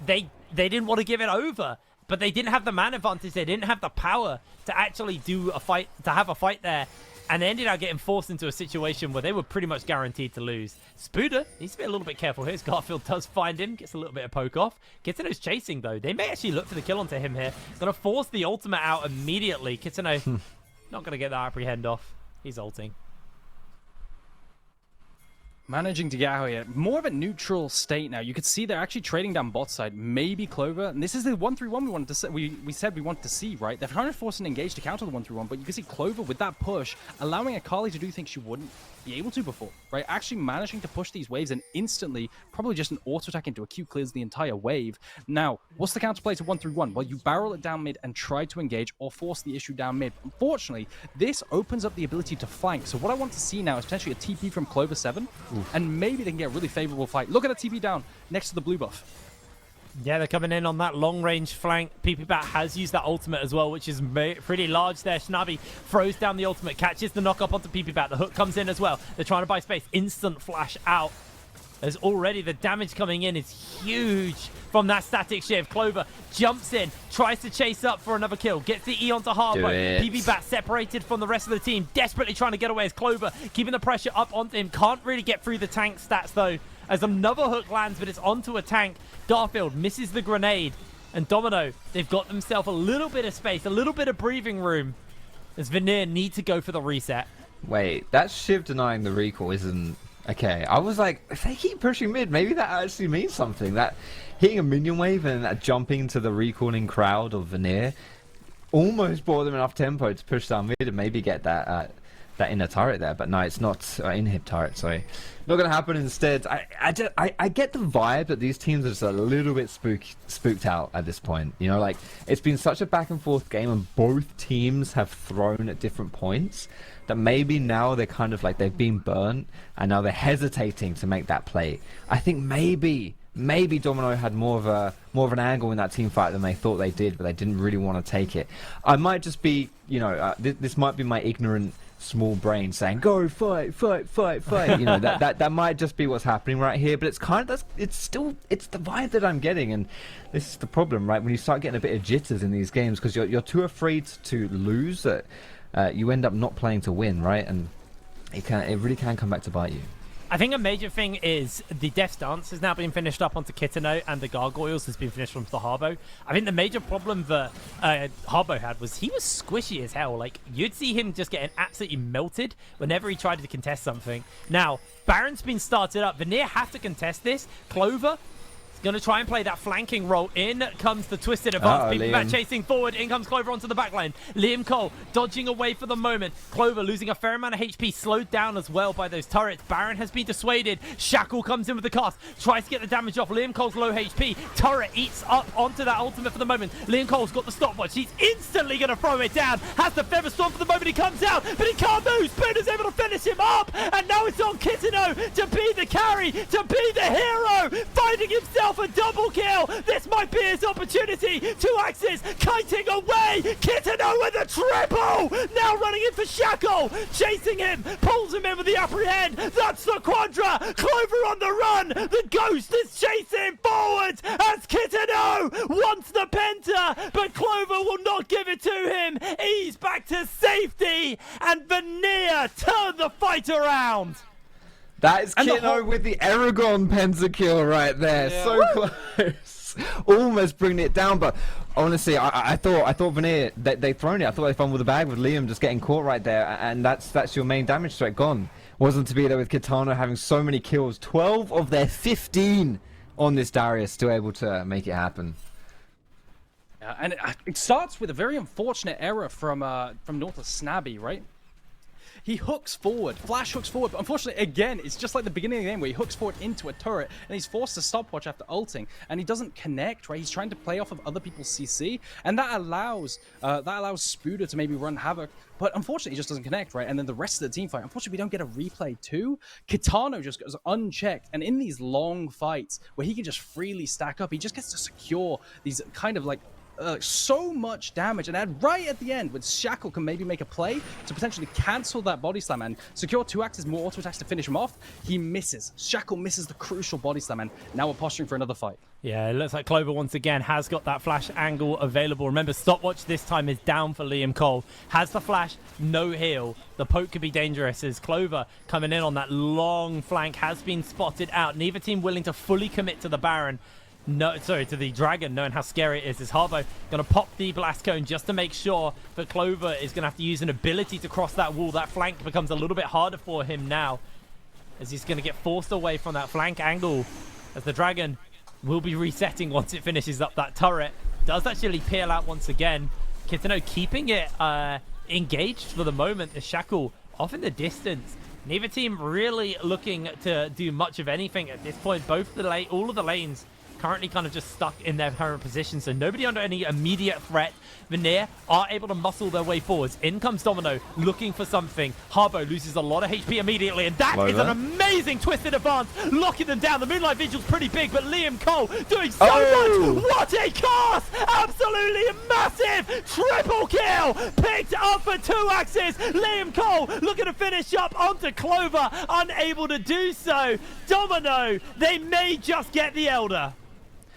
didn't want to give it over. But they didn't have the man advantage. They didn't have the power to actually do a fight, to have a fight there. And they ended up getting forced into a situation where they were pretty much guaranteed to lose. Spuda needs to be a little bit careful here. Garfield does find him, gets a little bit of poke off. Kitano's chasing, though. They may actually look for the kill onto him here. Going to force the ultimate out immediately. Kitano not going to get that apprehend off. He's ulting. Managing to get out here. More of a neutral state now. You could see they're actually trading down bot side. Maybe Clover. And this is the 1-3-1 we wanted to see. We said we wanted to see, right? They're trying to force an engage to counter the 1-3-1, but you can see Clover with that push, allowing Akali to do things she wouldn't be able to before, right? Actually managing to push these waves and instantly, probably just an auto attack into a Q clears the entire wave. Now, what's the counterplay to 1-3-1? Well, you barrel it down mid and try to engage or force the issue down mid. Unfortunately, this opens up the ability to flank. So what I want to see now is potentially a TP from Clover 7, and maybe they can get a really favorable fight. Look at a TP down next to the blue buff. Yeah, they're coming in on that long-range flank. PP Bat has used that ultimate as well, which is pretty large there. Shnabi throws down the ultimate, catches the knock-up onto PP Bat. The hook comes in as well. They're trying to buy space. Instant flash out. There's already the damage coming in is huge from that static shift. Clover jumps in, tries to chase up for another kill, gets the E onto Harbo. PP Bat separated from the rest of the team, desperately trying to get away as Clover keeping the pressure up onto him. Can't really get through the tank stats though, as another hook lands, but it's onto a tank. Garfield misses the grenade, and Domino, they've got themselves a little bit of space, a little bit of breathing room, as Vanir need to go for the reset. Wait, that Shiv denying the recall isn't... Okay, I was like, if they keep pushing mid, maybe that actually means something. That hitting a minion wave and that jumping to the recalling crowd of Vanir almost brought them enough tempo to push down mid and maybe get that that inner turret there. But no, it's not inhib turret, so not going to happen. Instead, I get the vibe that these teams are just a little bit spooked out at this point. You know, like, it's been such a back and forth game and both teams have thrown at different points, that maybe now they're kind of like they've been burnt and now they're hesitating to make that play. I think maybe Domino had more of an angle in that team fight than they thought they did, but they didn't really want to take it. I might just be, you know, this might be my ignorant small brain saying go fight. You know, that might just be what's happening right here, but it's kind of it's the vibe that I'm getting, and this is the problem, right? When you start getting a bit of jitters in these games because you're too afraid to lose that. You end up not playing to win, right? And it really can come back to bite you. I think a major thing is the Death's Dance has now been finished up onto Kitano, and the Gargoyles has been finished onto the Harbo. I think the major problem that Harbo had was he was squishy as hell. Like, you'd see him just getting absolutely melted whenever he tried to contest something. Now, Baron's been started up. Vanir have to contest this. Clover He's going to try and play that flanking role. In comes the twisted advance. People back chasing forward. In comes Clover onto the back line. Liam Cole dodging away for the moment. Clover losing a fair amount of HP, slowed down as well by those turrets. Baron has been dissuaded. Shackle comes in with the cast. Tries to get the damage off. Liam Cole's low HP. Turret eats up onto that ultimate for the moment. Liam Cole's got the stopwatch. He's instantly going to throw it down. Has the Feather Storm for the moment. He comes out, but he can't move. Spooner's able to finish him up. And now it's on Kitano to be the carry, to be the hero. Finding himself a double kill. This might be his opportunity. 2 axes kiting away. Kitano with a triple. Now running in for Shackle. Chasing him. Pulls him in with the apprehend. That's the Quadra. Clover on the run. The Ghost is chasing forwards as Kitano wants the Penta, but Clover will not give it to him. He's back to safety, and Vanir turned the fight around. That is Kitano with the Aragon pentakill right there. Yeah. So close. Almost bringing it down, but honestly, I thought Vanir, they'd thrown it. I thought they fumbled the bag with Liam just getting caught right there, and that's your main damage threat gone. Wasn't to be there with Kitano having so many kills. 12 of their 15 on this Darius, still able to make it happen. And it starts with a very unfortunate error from North of Snabby, right? He hooks forward, Flash hooks forward, but unfortunately, again, it's just like the beginning of the game where he hooks forward into a turret, and he's forced to stopwatch after ulting, and he doesn't connect, right? He's trying to play off of other people's CC, and that allows Spooder to maybe run havoc, but unfortunately, he just doesn't connect, right? And then the rest of the team fight, unfortunately, we don't get a replay too. Kitano just goes unchecked, and in these long fights where he can just freely stack up, he just gets to secure these kind of like so much damage, and right at the end, when Shackle can maybe make a play to potentially cancel that body slam and secure 2 axes, more auto attacks to finish him off, he misses. Shackle misses the crucial body slam, and now we're posturing for another fight. Yeah, it looks like Clover once again has got that flash angle available. Remember, stopwatch this time is down for Liam Cole. Has the flash, no heal. The poke could be dangerous as Clover coming in on that long flank has been spotted out. Neither team willing to fully commit to the Baron. No, sorry, to the Dragon, knowing how scary it is Harbo going to pop the Blast Cone just to make sure that Clover is going to have to use an ability to cross that wall. That flank becomes a little bit harder for him now, as he's going to get forced away from that flank angle, as the Dragon will be resetting once it finishes up that turret. Does actually peel out once again. Kitano keeping it engaged for the moment. The Shackle off in the distance. Neither team really looking to do much of anything at this point. All of the lanes currently kind of just stuck in their current position, so nobody under any immediate threat. Vanir are able to muscle their way forwards. In comes Domino, looking for something. Harbo loses a lot of HP immediately, and that is an amazing twisted advance, locking them down. The Moonlight Vigil's pretty big, but Liam Cole doing so much. What a cast! Absolutely massive! Triple kill! Picked up for 2 axes. Liam Cole looking to finish up onto Clover, unable to do so. Domino, they may just get the Elder.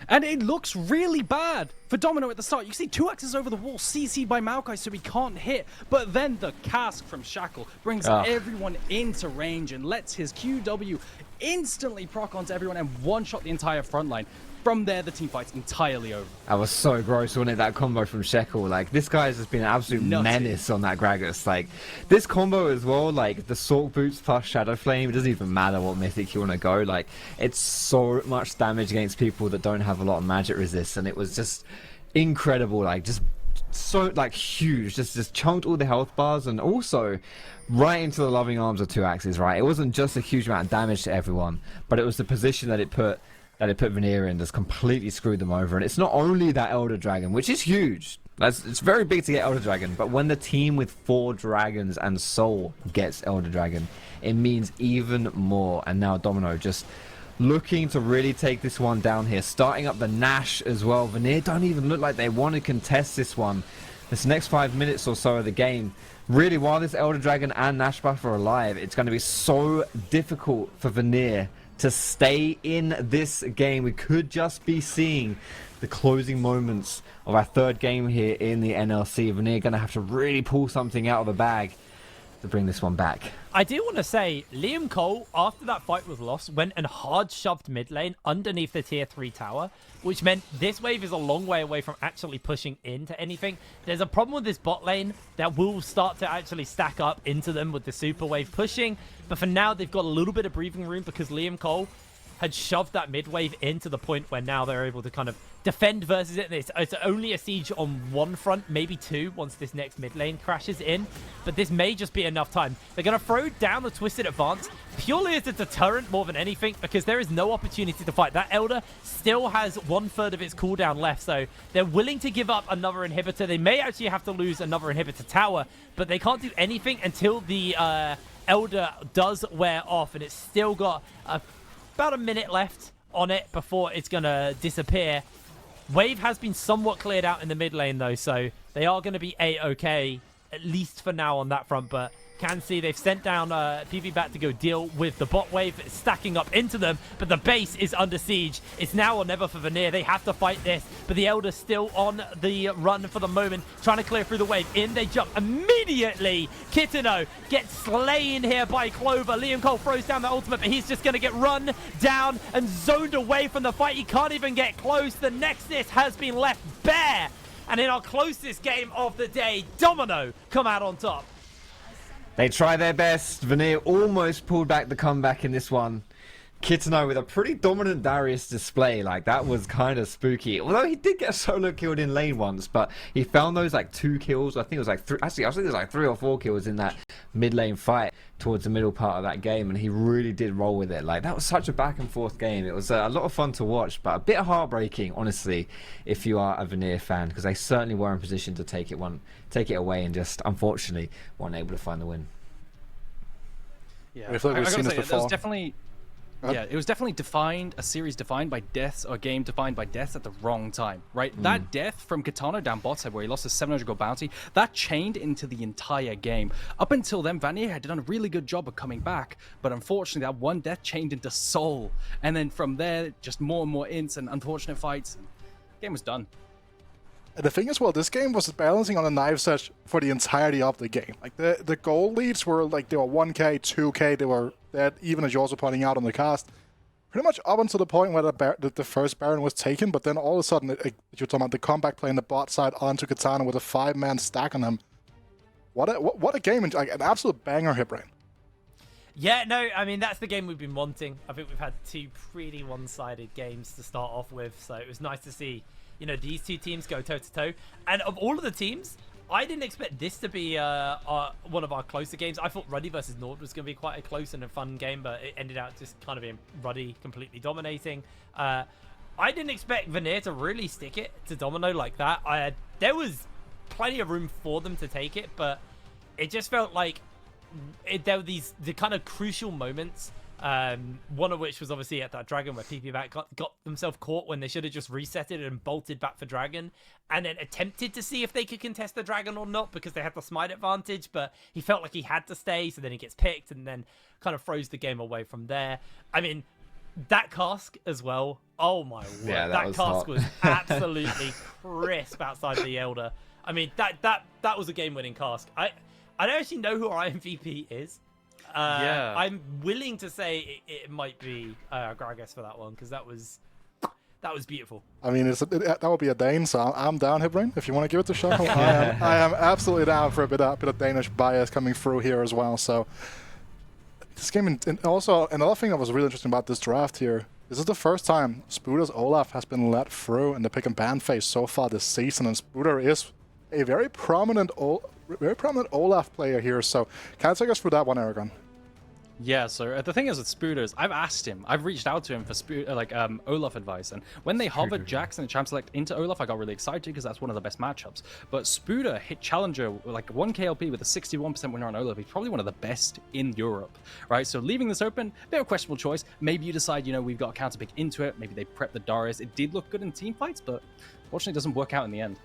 And it looks really bad for Domino at the start. You see 2 axes over the wall, CC'd by Maokai, so he can't hit. But then the cask from Shackle brings everyone into range and lets his QW instantly proc onto everyone and one-shot the entire front line. From there, the team fight's entirely over. That was so gross, wasn't it? That combo from Shekel. Like, this guy has just been an absolute menace on that Gragas. Like, this combo as well, like, the Sork Boots plus Shadow Flame, it doesn't even matter what mythic you want to go. Like, it's so much damage against people that don't have a lot of magic resist, and it was just incredible. Like, just so, like, huge. Just chunked all the health bars, and also right into the loving arms of 2 axes, right? It wasn't just a huge amount of damage to everyone, but it was the position that it put Vanir in that's completely screwed them over. And it's not only that Elder Dragon, which is huge. It's very big to get Elder Dragon, but when the team with 4 dragons and Soul gets Elder Dragon, it means even more. And now Domino just looking to really take this one down here, starting up the Nash as well. Vanir don't even look like they want to contest this one. This next 5 minutes or so of the game, really, while this Elder Dragon and Nash buff are alive, it's going to be so difficult for Vanir to stay in this game. We could just be seeing the closing moments of our 3rd game here in the NLC. Vanir going to have to really pull something out of the bag to bring this one back. I do want to say, Liam Cole, after that fight was lost, went and hard shoved mid lane underneath the tier 3 tower, which meant this wave is a long way away from actually pushing into anything. There's a problem with this bot lane that will start to actually stack up into them with the super wave pushing, but for now they've got a little bit of breathing room because Liam Cole had shoved that mid wave into the point where now they're able to kind of defend versus it. It's only a siege on one front, maybe two, once this next mid lane crashes in. But this may just be enough time. They're going to throw down the Twisted Advance purely as a deterrent more than anything, because there is no opportunity to fight. That Elder still has 1/3 of its cooldown left, so they're willing to give up another inhibitor. They may actually have to lose another inhibitor tower, but they can't do anything until the Elder does wear off, and it's still got about a minute left on it before it's going to disappear. Wave has been somewhat cleared out in the mid lane, though, so they are going to be A-okay, at least for now on that front, but can see they've sent down PV back to go deal with the bot wave. It's stacking up into them, but the base is under siege. It's now or never for Vanir. They have to fight this, but the Elder's still on the run for the moment, trying to clear through the wave. In they jump immediately. Kitano gets slain here by Clover. Liam Cole throws down the ultimate, but he's just going to get run down and zoned away from the fight. He can't even get close. The Nexus has been left bare. And in our closest game of the day, Domino come out on top. They try their best. Vanir almost pulled back the comeback in this one. Kitano with a pretty dominant Darius display. Like, that was kind of spooky. Although he did get solo killed in lane once, but he found those like 2 kills. I think it was like 3. Actually, I think it was like 3 or 4 kills in that mid lane fight towards the middle part of that game, and he really did roll with it. Like, that was such a back and forth game. It was a lot of fun to watch, but a bit heartbreaking, honestly, if you are a Vanir fan, because they certainly were in position to take it away, and just unfortunately weren't able to find the win. Yeah, I feel like we've seen this before. It was definitely, it was definitely a series defined by deaths, or a game defined by deaths at the wrong time, right? That death from Kitano down bot side where he lost his 700 gold bounty, that chained into the entire game. Up until then, Vanir had done a really good job of coming back, but unfortunately that one death chained into Soul, and then from there, just more and more ints and unfortunate fights, and the game was done. The thing is, well, this game was balancing on a knife's edge for the entirety of the game. Like, the goal leads were like, they were 1k, 2k, they were dead, even as you're also pointing out on the cast. Pretty much up until the point where the first Baron was taken, but then all of a sudden, you're talking about the comeback play in the bot side onto Kitano with a 5-man stack on him. What a game, like an absolute banger hit, Brain. Yeah, no, I mean, that's the game we've been wanting. I think we've had 2 pretty one-sided games to start off with, so it was nice to see, you know, these 2 teams go toe-to-toe. And of all of the teams, I didn't expect this to be one of our closer games. I thought Ruddy versus Nord was going to be quite a close and a fun game, but it ended out just kind of being Ruddy completely dominating. I didn't expect Vanir to really stick it to Domino like that. There was plenty of room for them to take it, but it just felt like there were the kind of crucial moments. One of which was obviously at that Dragon where PP back got themselves caught when they should have just reset it and bolted back for Dragon, and then attempted to see if they could contest the Dragon or not because they had the smite advantage, but he felt like he had to stay, so then he gets picked and then kind of throws the game away from there. I mean, that cask as well. Oh my word. Yeah, that was cask hot. was absolutely crisp outside the Elder. I mean, that was a game-winning cask. I don't actually know who our MVP is. Yeah. I'm willing to say it might be Gragas for that one, because that was beautiful. I mean, that would be a Dane, so I'm down here, Brain. If you want to give it a shot, I am absolutely down for a bit of Danish bias coming through here as well. So this game, and also another thing that was really interesting about this draft here, this is the first time Spooder's Olaf has been let through in the pick and ban phase so far this season, and Spooder is a very prominent Olaf player here. So can I take us through that one, Aragon? Yeah, so the thing is with Spooders, I've reached out to him for Olaf advice, and when they hovered Jax and the champ select into Olaf, I got really excited because that's one of the best matchups. But Spooder hit Challenger like 1 KLP with a 61% winner on Olaf. He's probably one of the best in Europe, right? So leaving this open, bit of a questionable choice. Maybe you decide, you know, we've got a counter pick into it. Maybe they prep the Darius. It did look good in team fights, but unfortunately it doesn't work out in the end.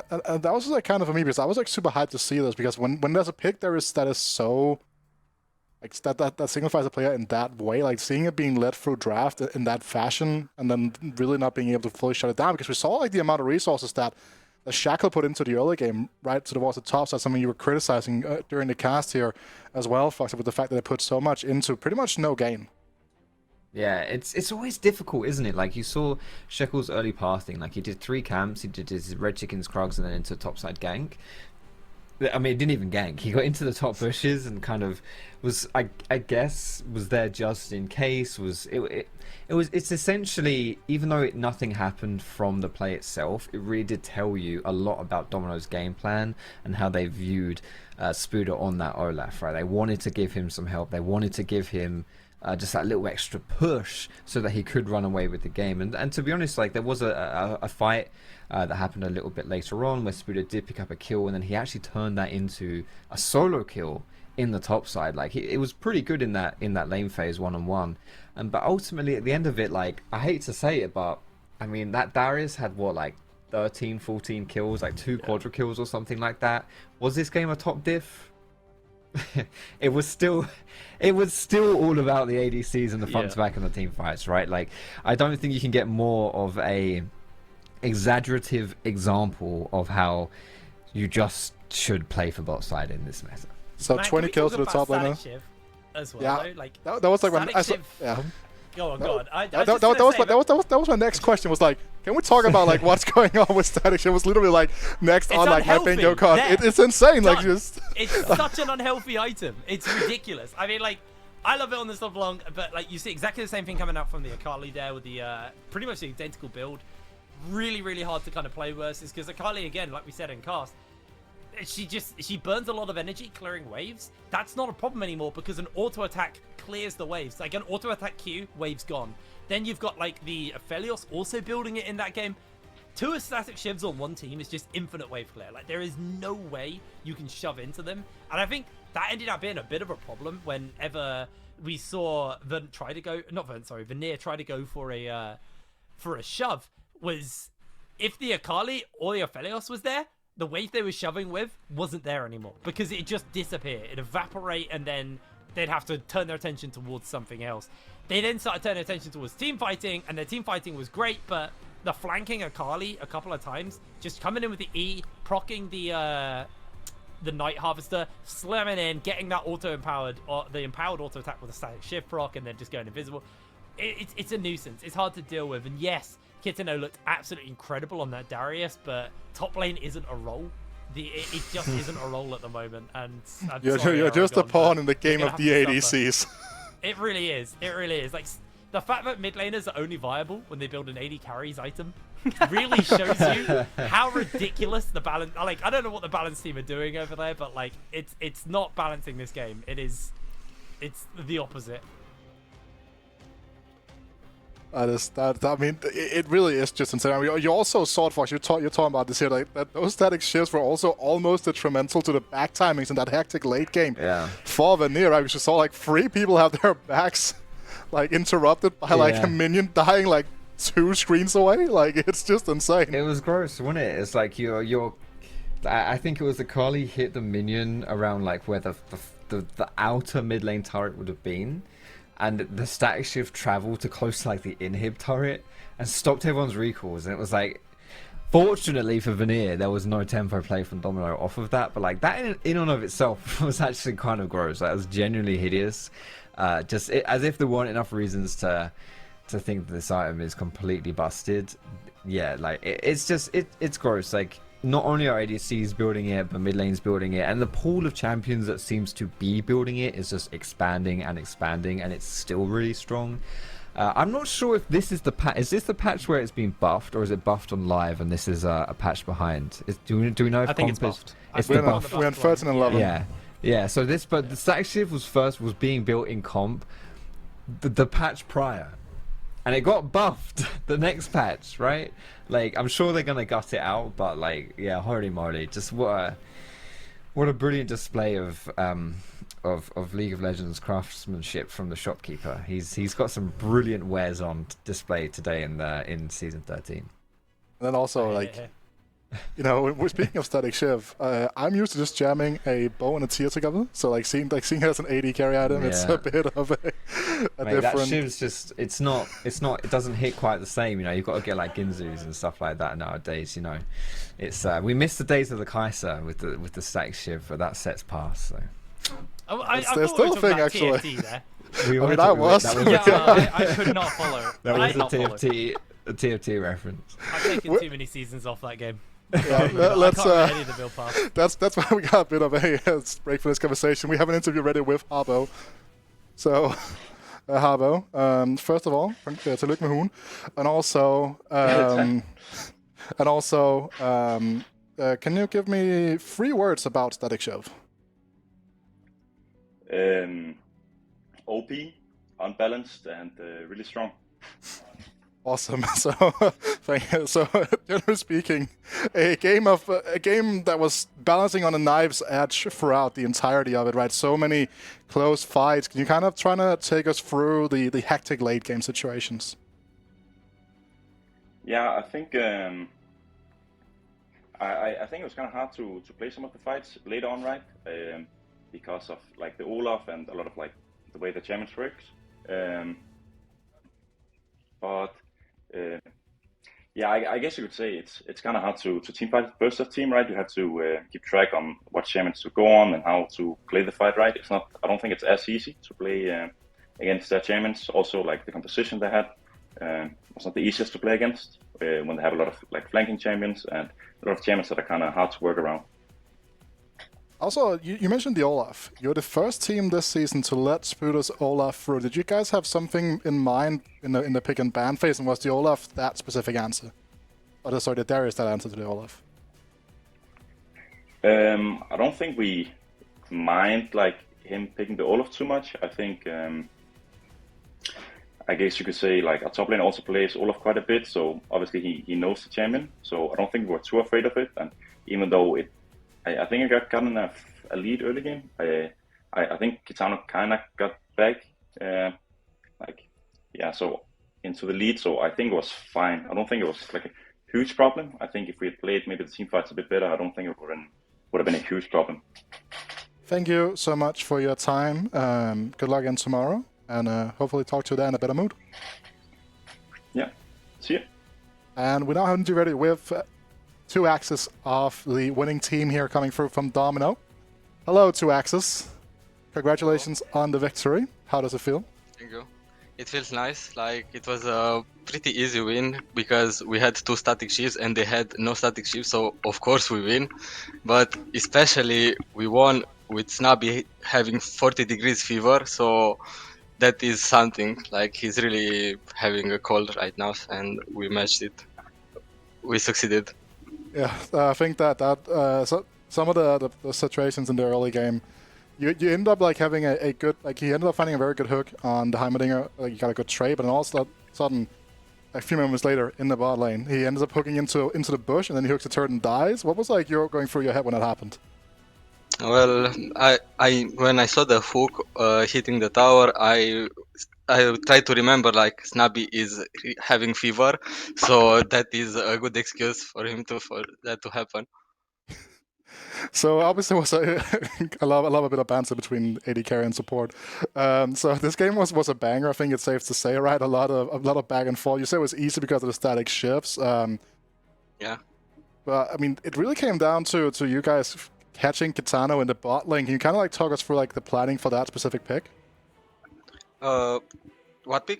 And that was like kind of for me, because I was like super hyped to see this, because when there's a pick that is so like that signifies a player in that way, like seeing it being led through draft in that fashion, and then really not being able to fully shut it down, because we saw like the amount of resources that the Shackle put into the early game, right towards the top. So that's something you were criticizing during the cast here as well, Fox, with the fact that they put so much into pretty much no gain. Yeah, it's always difficult, isn't it? Like, you saw Shekel's early pathing. Like, he did 3 camps, he did his red chickens, Krugs, and then into topside gank. I mean, it didn't even gank. He got into the top bushes and kind of was, I guess, was there just in case. It's essentially, even though nothing happened from the play itself, it really did tell you a lot about Domino's game plan and how they viewed Spuda on that Olaf, right? They wanted to give him some help. They wanted to give him just that little extra push so that he could run away with the game. And to be honest, like, there was a fight that happened a little bit later on where Spuda did pick up a kill, and then he actually turned that into a solo kill in the top side. Like, it was pretty good in that lane phase 1-on-1. But ultimately, at the end of it, like, I hate to say it, but I mean, that Darius had what, like 13, 14 kills, like 2 quadra kills or something like that. Was this game a top diff? it was still all about the ADCs and the front to back and the team fights, right? Like, I don't think you can get more of a exaggerative example of how you just should play for bot side in this meta. So Man, 20 kills to the top laner. As well, Yeah, though? Like, that was like when I saw, yeah. Go on, go on. That was my next question. Was like, can we talk about like what's going on with Static Shiv? It was literally like next It's on like my unhealthy. bingo card. There. It's insane. Like, Done. just It's such an unhealthy item. It's ridiculous. I mean, like, I love it on this level long, but like you see exactly the same thing coming out from the Akali there with the pretty much the identical build. Really, really hard to kind of play versus, because Akali, again, like we said in cast, she burns a lot of energy clearing waves. That's not a problem anymore because an auto attack clears the waves. Like an auto attack Q, waves gone. Then you've got like the Aphelios also building it in that game. 2 static shivs on one team is just infinite wave clear. Like, there is no way you can shove into them. And I think that ended up being a bit of a problem whenever we saw Vanir try to go for a shove. Was if the Akali or the Aphelios was there, the wave they were shoving with wasn't there anymore because it just disappeared. It'd evaporate, and then they'd have to turn their attention towards something else. They then started turning attention towards team fighting, and their team fighting was great, but the flanking Akali a couple of times, just coming in with the E, proccing the Night Harvester, slamming in, getting that auto-empowered, or the empowered auto-attack with a static shift proc, and then just going invisible. It's a nuisance. It's hard to deal with, and yes, Kitano looked absolutely incredible on that Darius, but top lane isn't a role. It just isn't a role at the moment, and you're just a pawn in the game of the ADCs. It really is. It really is. Like, the fact that mid laners are only viable when they build an AD carries item really shows you how ridiculous the balance. Like, I don't know what the balance team are doing over there, but like, it's not balancing this game. It's the opposite. I mean, it really is just insane. I mean, you also saw it, Fox. You're talking about this here, like that those static shifts were also almost detrimental to the back timings in that hectic late game. Yeah. For Vanir, I just saw like 3 people have their backs like interrupted by like a minion dying like 2 screens away. Like, it's just insane. It was gross, wasn't it? It's like I think it was the Kali hit the minion around like where the outer mid lane turret would have been. And the static shift traveled to close to like the inhib turret and stopped everyone's recalls. And it was like, fortunately for Vanir, there was no tempo play from Domino off of that. But like, that in and of itself was actually kind of gross. That was genuinely hideous. As if there weren't enough reasons to think that this item is completely busted. Yeah, like it's gross. Like, not only are ADCs building it, but mid lane's building it, and the pool of champions that seems to be building it is just expanding and expanding, and it's still really strong. I'm not sure if this is the patch. Is this the patch where it's been buffed, or is it buffed on live and this is a patch behind? Do we know if I think it's buffed. It's We're the buff. in 13 and 11. Yeah. So but the static shift was being built in comp the patch prior. And it got buffed the next patch, right? Like, I'm sure they're gonna gut it out, but like, yeah, holy moly, just what a brilliant display of League of Legends craftsmanship from the shopkeeper. He's got some brilliant wares on display today in season 13. And then also like, you know, we're speaking of static shiv, I'm used to just jamming a bow and a tear together. So like seeing it as an AD carry item, it's a bit of a Mate, different. that shiv's just it doesn't hit quite the same. You know, you've got to get like Ginzus and stuff like that nowadays. You know, it's we miss the days of the Kaiser with the static shiv, but that set's past. So I There's thought we still were a thing, talking about actually. TFT there. I mean, that was- I could not follow. that I was could not follow. a TFT reference. I've taken too many seasons off that game. Yeah, I let's. can't remember any of the build paths. That's why we got a bit of a break for this conversation. We have an interview ready with Harbo. So, Harbo, first of all, tillykke med hugen, and also, can you give me 3 words about Static Shiv? OP, unbalanced, and really strong. Awesome. So, thank you. So, generally speaking, a game that was balancing on a knife's edge throughout the entirety of it, right? So many close fights. Can you kind of try to take us through the hectic late game situations? Yeah, I think I think it was kind of hard to play some of the fights later on, right? Because of like the Olaf and a lot of like the way the champions works. But yeah, I guess you could say it's kind of hard to team fight versus team, right? You have to keep track on what champions to go on and how to play the fight, right? It's not. I don't think it's as easy to play against their champions. Also, like the composition they had was not the easiest to play against when they have a lot of like flanking champions and a lot of champions that are kind of hard to work around. Also, you mentioned the Olaf. You're the first team this season to let Spuda's Olaf through. Did you guys have something in mind in the pick and ban phase, and was the Olaf that specific answer? Or sorry, the Darius that answer to the Olaf? I don't think we mind like him picking the Olaf too much. I think I guess you could say like our top lane also plays Olaf quite a bit, so obviously he knows the champion. So I don't think we were too afraid of it. And even though I think I got a lead early game. I think Kitano kind of got back, so into the lead. So I think it was fine. I don't think it was like a huge problem. I think if we had played maybe the team fights a bit better, I don't think it would have been a huge problem. Thank you so much for your time. Good luck again tomorrow, and hopefully talk to you then in a better mood. Yeah, see you. And we now have you ready with 2 Axis of the winning team here coming through from Domino. Hello, 2 Axis. Congratulations on the victory. How does it feel? Thank you. It feels nice. Like it was a pretty easy win because we had 2 static shifts and they had no static shifts, so of course we win. But especially we won with Snubby having 40 degrees fever, so that is something. Like he's really having a cold right now, and we matched it. We succeeded. Yeah, I think that so some of the situations in the early game, you end up like having a good, like he ended up finding a very good hook on the Heimerdinger, like you got a good trade, but then all of a sudden, a few moments later in the bot lane, he ends up hooking into the bush and then he hooks a turret and dies. What was like going through your head when that happened? Well, I when I saw the hook hitting the tower, I tried to remember like Snubby is having fever, so that is a good excuse for him for that to happen. So obviously was I love a bit of banter between AD carry and support. So this game was a banger. I think it's safe to say, right? A lot of back and forth. You say it was easy because of the static shifts. Yeah. But I mean, it really came down to you guys catching Kitano in the bot lane. Can you kind of like talk us through like the planning for that specific pick? What pick?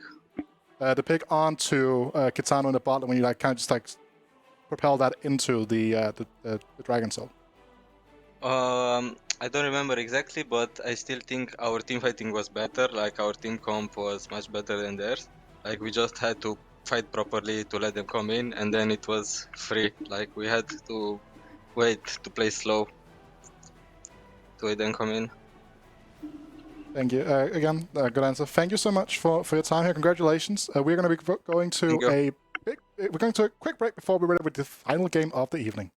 The pick onto Kitano in the bot lane when you like kind of just like propel that into the Dragon Soul. I don't remember exactly, but I still think our team fighting was better. Like our team comp was much better than theirs. Like we just had to fight properly to let them come in, and then it was free. Like we had to wait to play slow to let them come in. Thank you. Again, good answer. Thank you so much for your time here. Congratulations. We're going to be going to a quick break before we're ready with the final game of the evening.